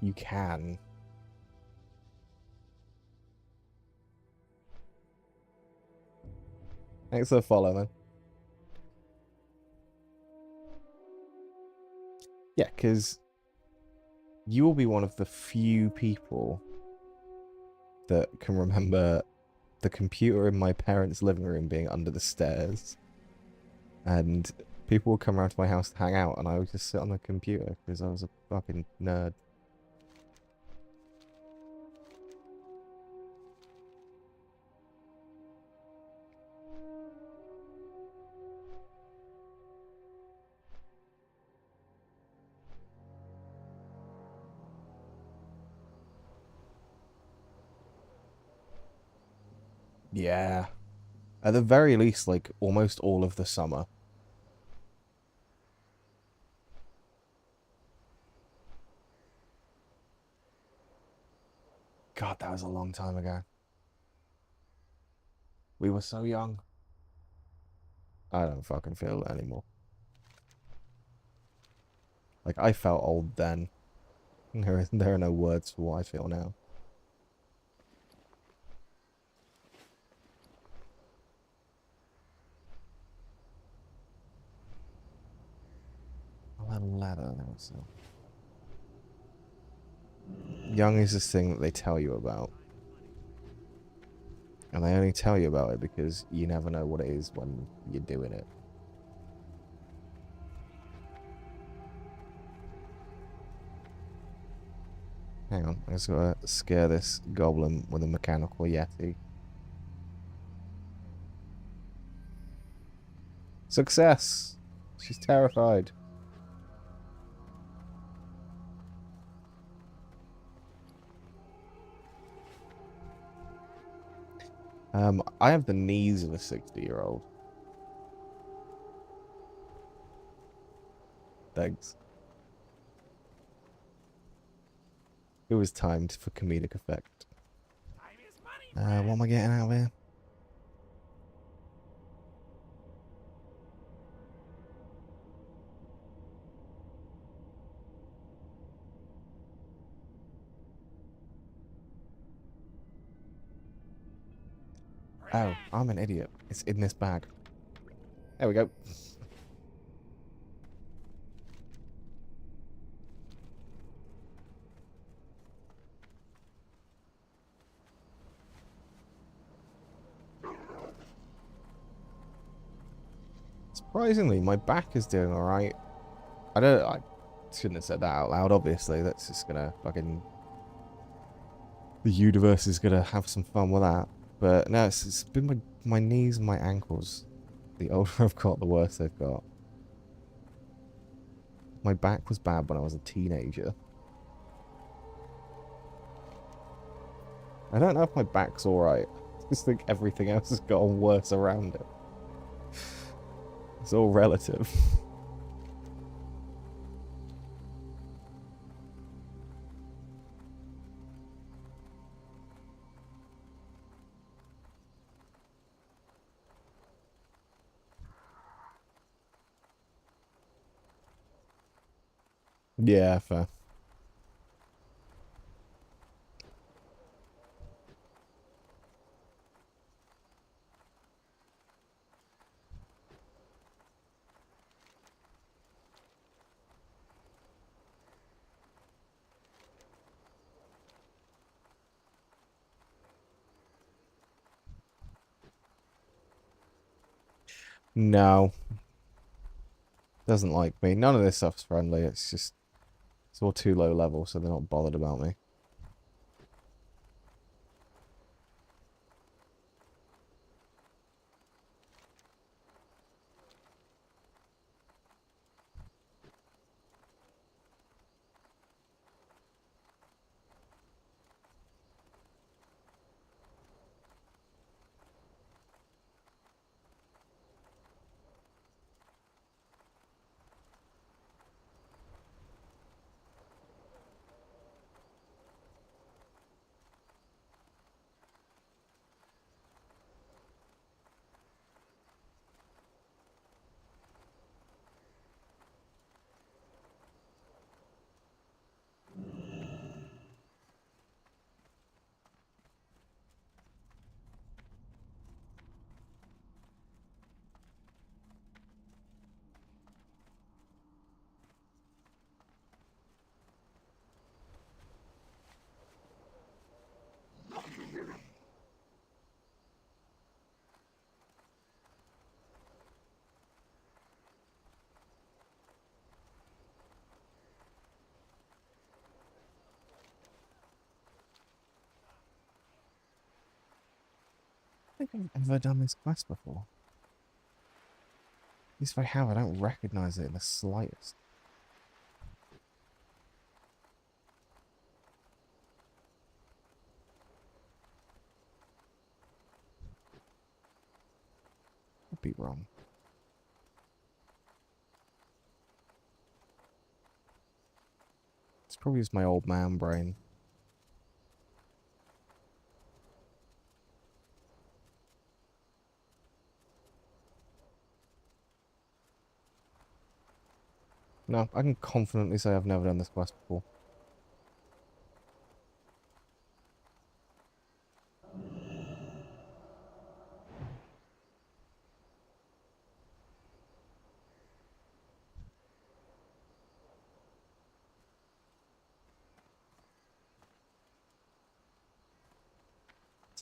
You can. Thanks for the follow, man. Yeah, because you will be one of the few people that can remember the computer in my parents' living room being under the stairs. And people would come around to my house to hang out, and I would just sit on the computer because I was a fucking nerd. Yeah. At the very least, like, almost all of the summer. God, that was a long time ago. We were so young. I don't fucking feel it anymore. Like, I felt old then. There are no words for what I feel now. Oh, that ladder, that was so... Young is this thing that they tell you about. And they only tell you about it because you never know what it is when you're doing it. Hang on, I just gotta scare this goblin with a mechanical yeti. Success! She's terrified. I have the knees of a 60-year-old. Thanks. It was timed for comedic effect. Time is money, What am I getting out of here? Oh, I'm an idiot. It's in this bag. There we go. Surprisingly, my back is doing alright. I shouldn't have said that out loud, obviously. That's just gonna fucking... The universe is gonna have some fun with that. But no, it's been my knees and my ankles. The older I've got, the worse they've got. My back was bad when I was a teenager. I don't know if my back's alright. I just think everything else has gotten worse around it. It's all relative. Yeah, fair. No. Doesn't like me. None of this stuff's friendly. It's just... It's all too low level, so they're not bothered about me. I don't think I've ever done this quest before. At least if I have, I don't recognize it in the slightest. Could be wrong. It's probably just my old man brain. No, I can confidently say I've never done this quest before.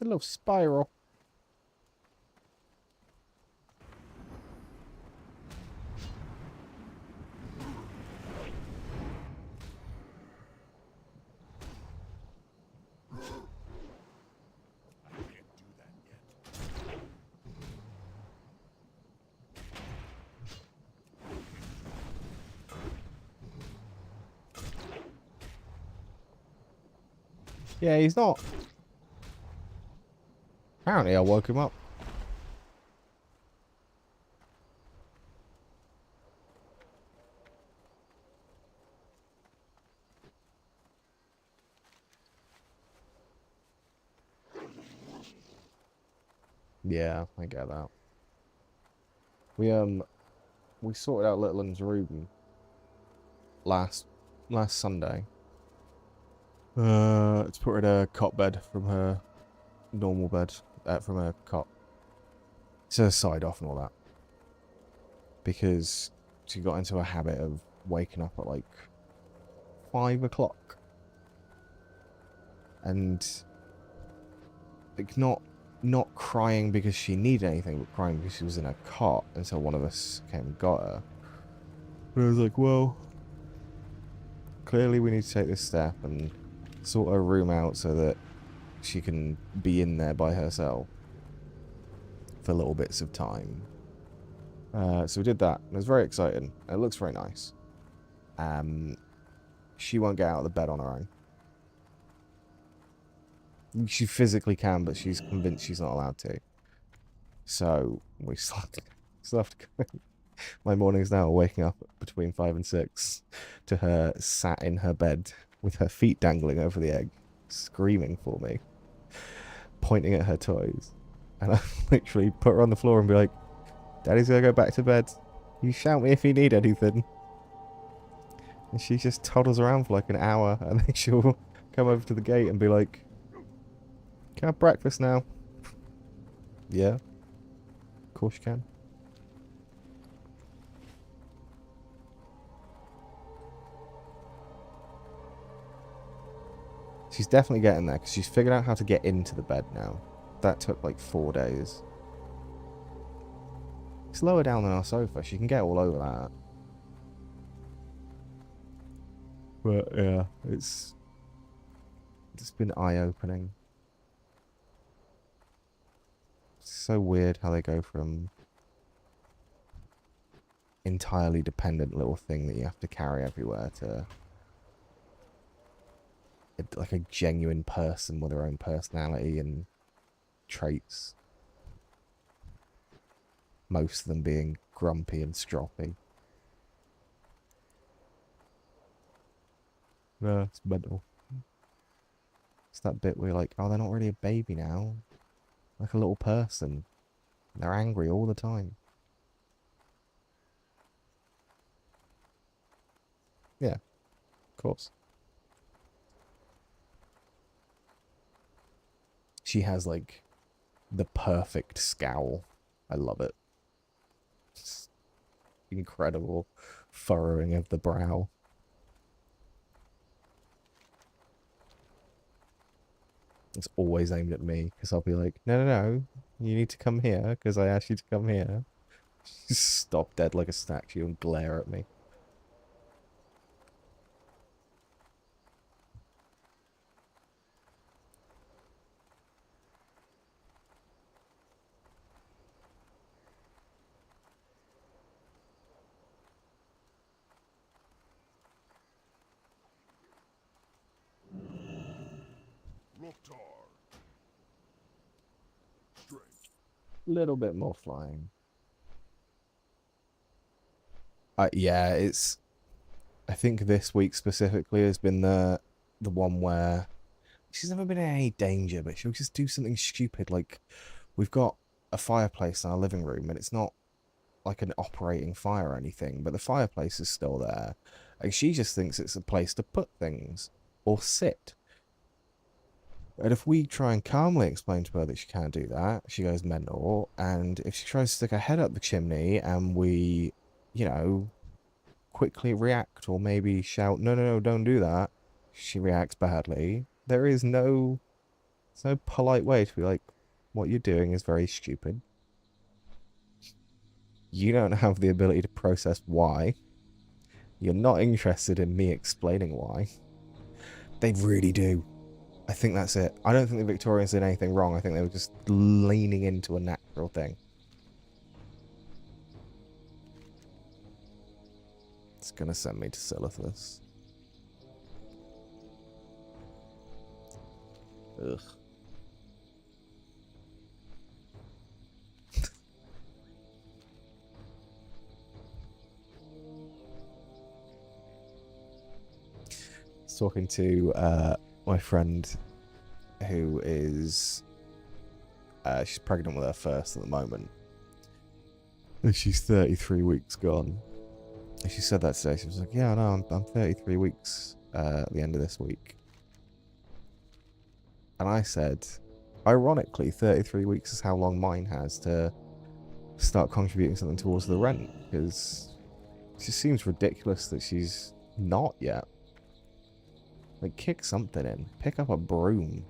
It's a little spiral. I can't do that yet. Yeah, he's not. Apparently, I woke him up. Yeah, I get that. We sorted out Little Un's room last Sunday. It's put her in a cot bed from her normal bed, from her cot. It's her side off and all that. Because she got into a habit of waking up at like 5 o'clock. And like not crying because she needed anything, but crying because she was in a cot until one of us came and got her. And I was like, well, clearly we need to take this step and sort her room out so that she can be in there by herself for little bits of time. So we did that. It was very exciting. It looks very nice. She won't get out of the bed on her own. She physically can, but she's convinced she's not allowed to. So we still have to go. My mornings now are waking up between 5 and 6 to her sat in her bed with her feet dangling over the egg, screaming for me, pointing at her toys. And I literally put her on the floor and be like, Daddy's gonna go back to bed. You shout me if you need anything. And she just toddles around for like an hour, and then she'll come over to the gate and be like, can I have breakfast now? Yeah. Of course you can. She's definitely getting there, because she's figured out how to get into the bed now. That took like 4 days. It's lower down than our sofa. She can get all over that. But yeah, it's been eye-opening. It's so weird how they go from entirely dependent little thing that you have to carry everywhere to like a genuine person with her own personality and traits. Most of them being grumpy and stroppy. Yeah, it's mental. It's that bit where you're like, oh, they're not really a baby now. Like a little person. They're angry all the time. Yeah, of course. She has like the perfect scowl. I love it. It's incredible furrowing of the brow. It's always aimed at me, because I'll be like, no, you need to come here, because I asked you to come here. Stop dead like a statue and glare at me. Loktar. Strength. Little bit more flying. Yeah, it's... I think this week specifically has been the one where she's never been in any danger, but she'll just do something stupid. Like, we've got a fireplace in our living room, and it's not like an operating fire or anything, but the fireplace is still there. Like, she just thinks it's a place to put things or sit. And if we try and calmly explain to her that she can't do that, she goes mental. And if she tries to stick her head up the chimney and we, you know, quickly react or maybe shout, no, don't do that, she reacts badly. There is no There's no polite way to be like, what you're doing is very stupid. You don't have the ability to process why. You're not interested in me explaining why. They really do. I think that's it. I don't think the Victorians did anything wrong. I think they were just leaning into a natural thing. It's gonna send me to Silithus. Ugh. Talking to my friend who is she's pregnant with her first at the moment, and she's 33 weeks gone. And she said that today. She was like, yeah, no, I'm 33 weeks at the end of this week. And I said, ironically, 33 weeks is how long mine has to start contributing something towards the rent, because it just seems ridiculous that she's not yet. Like, kick something in. Pick up a broom.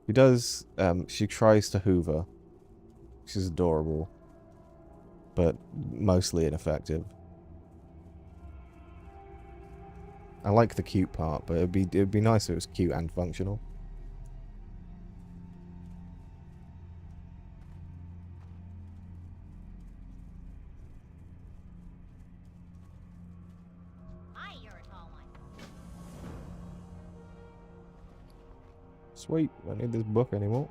She does, she tries to hoover. She's adorable. But mostly ineffective. I like the cute part, but it'd be nice if it was cute and functional. Hi, you're a tall one. Sweet, I don't need this book anymore.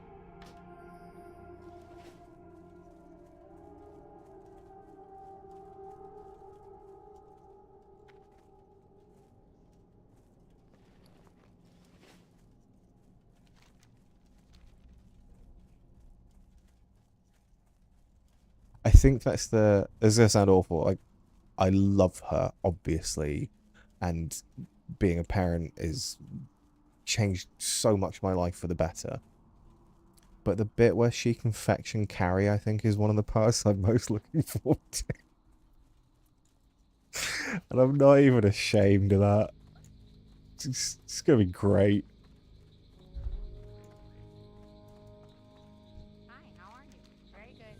I think that's the... This is going to sound awful. Like, I love her, obviously. And being a parent is... changed so much of my life for the better. But the bit where she can fetch and carry, I think, is one of the parts I'm most looking forward to. And I'm not even ashamed of that. It's going to be great. Hi, how are you? Very good.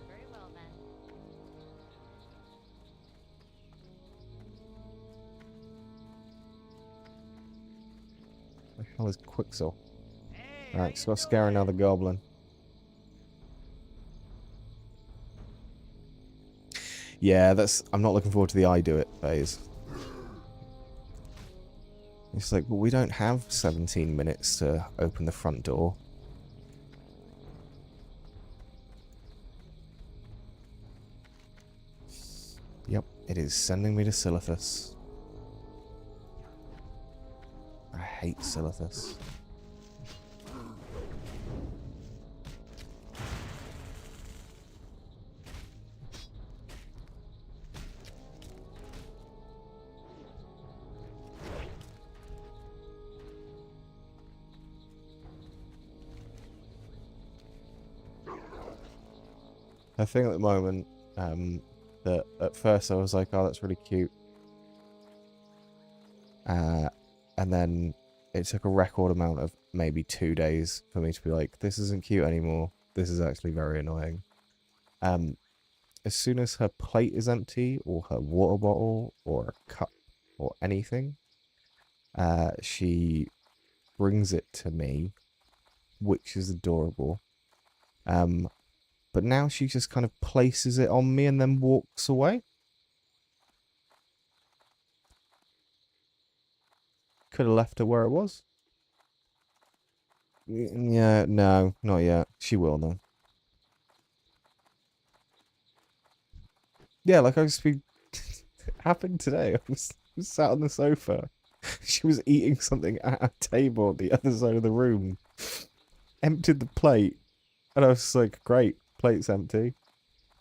Very well then. The hell is Quixel? Hey, Alright, so let's scare another goblin. Yeah, that's... I'm not looking forward to the I do it phase. It's like, well, we don't have 17 minutes to open the front door. Yep, it is sending me to Silithus. I hate Silithus. I think at the moment, that at first I was like, oh, that's really cute. And then it took a record amount of maybe 2 days for me to be like, this isn't cute anymore. This is actually very annoying. As soon as her plate is empty, or her water bottle, or a cup, or anything, she brings it to me, which is adorable. But now she just kind of places it on me and then walks away. Could have left her where it was. Yeah, no, not yet. She will though. Yeah, like I was it happened today. I was sat on the sofa. She was eating something at a table at the other side of the room. Emptied the plate. And I was just like, great, plate's empty.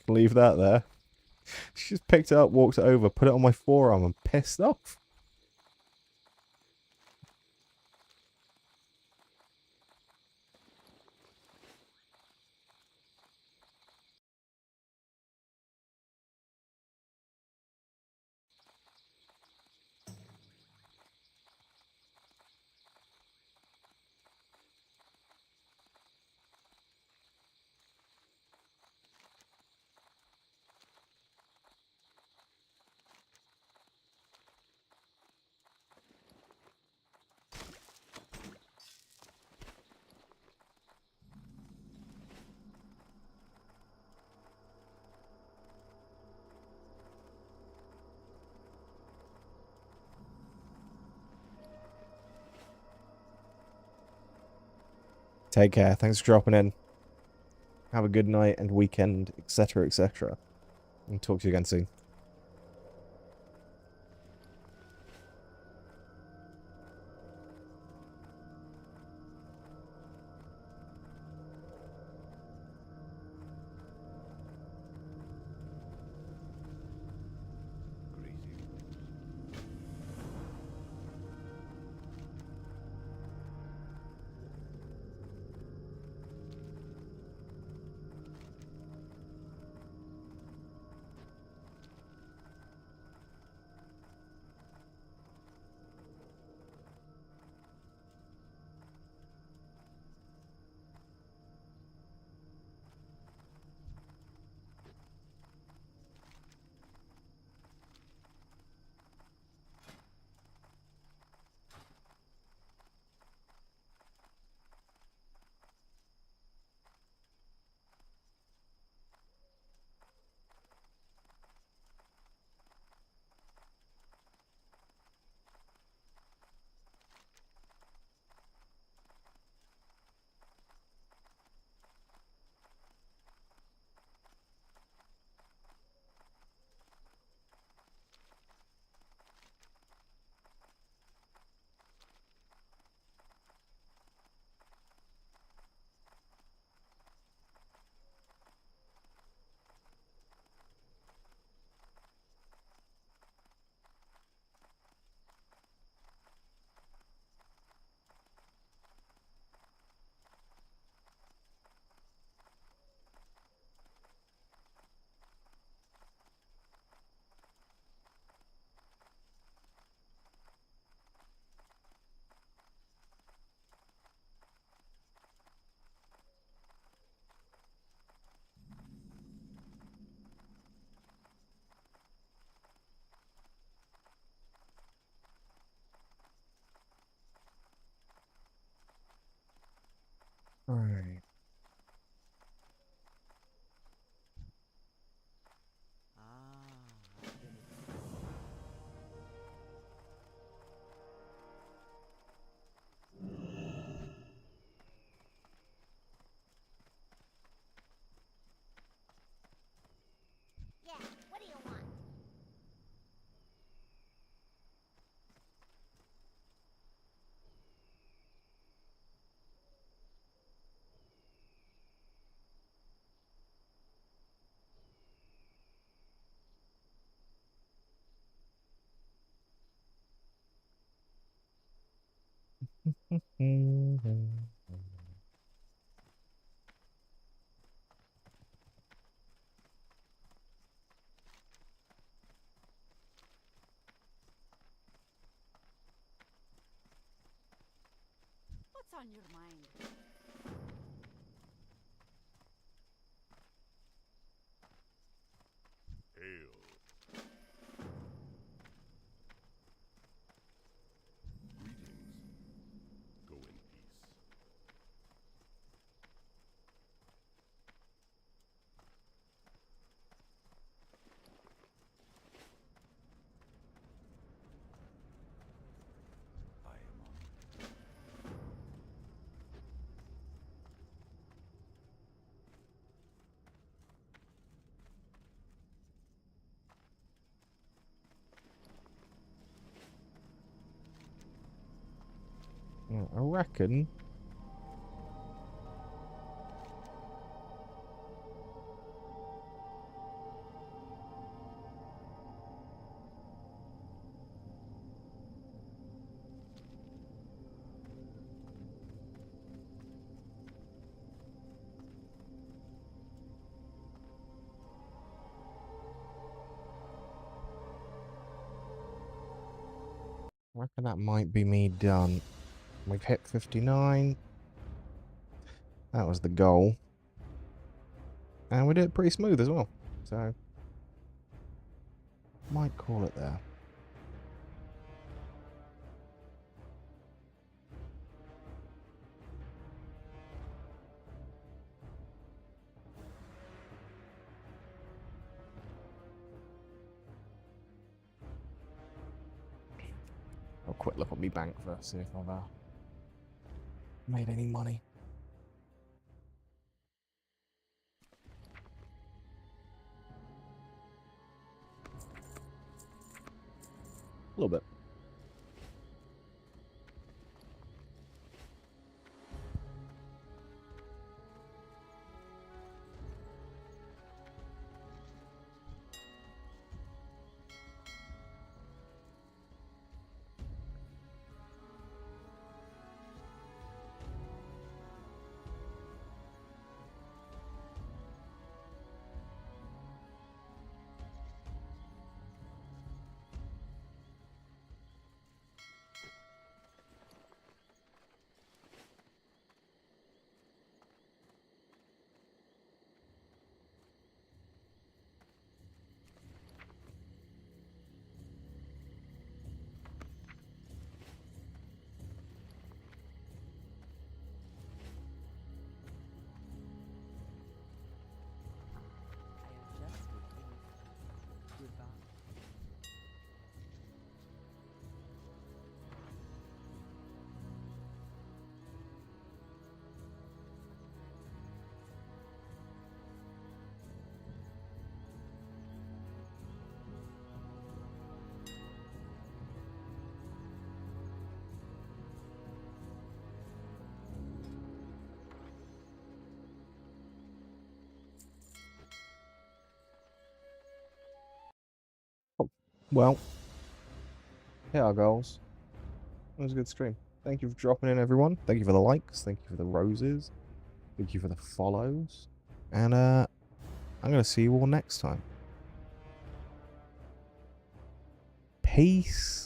Can leave that there. She just picked it up, walked it over, put it on my forearm and pissed off. Take care. Thanks for dropping in. Have a good night and weekend, etc., etc. And talk to you again soon. Alright. Yeah, what do you want? What's on your mind? Hail. Greetings. Go in peace. I am honored. Yeah, I reckon. I reckon that might be me done. We've hit 59. That was the goal. And we did it pretty smooth as well. So, might call it there. I'll quick look at my bank first, see if I've made any money. A little bit. I am just what you. Goodbye. Well, here are goals. It was a good stream. Thank you for dropping in, everyone. Thank you for the likes. Thank you for the roses. Thank you for the follows. And I'm gonna see you all next time. Peace.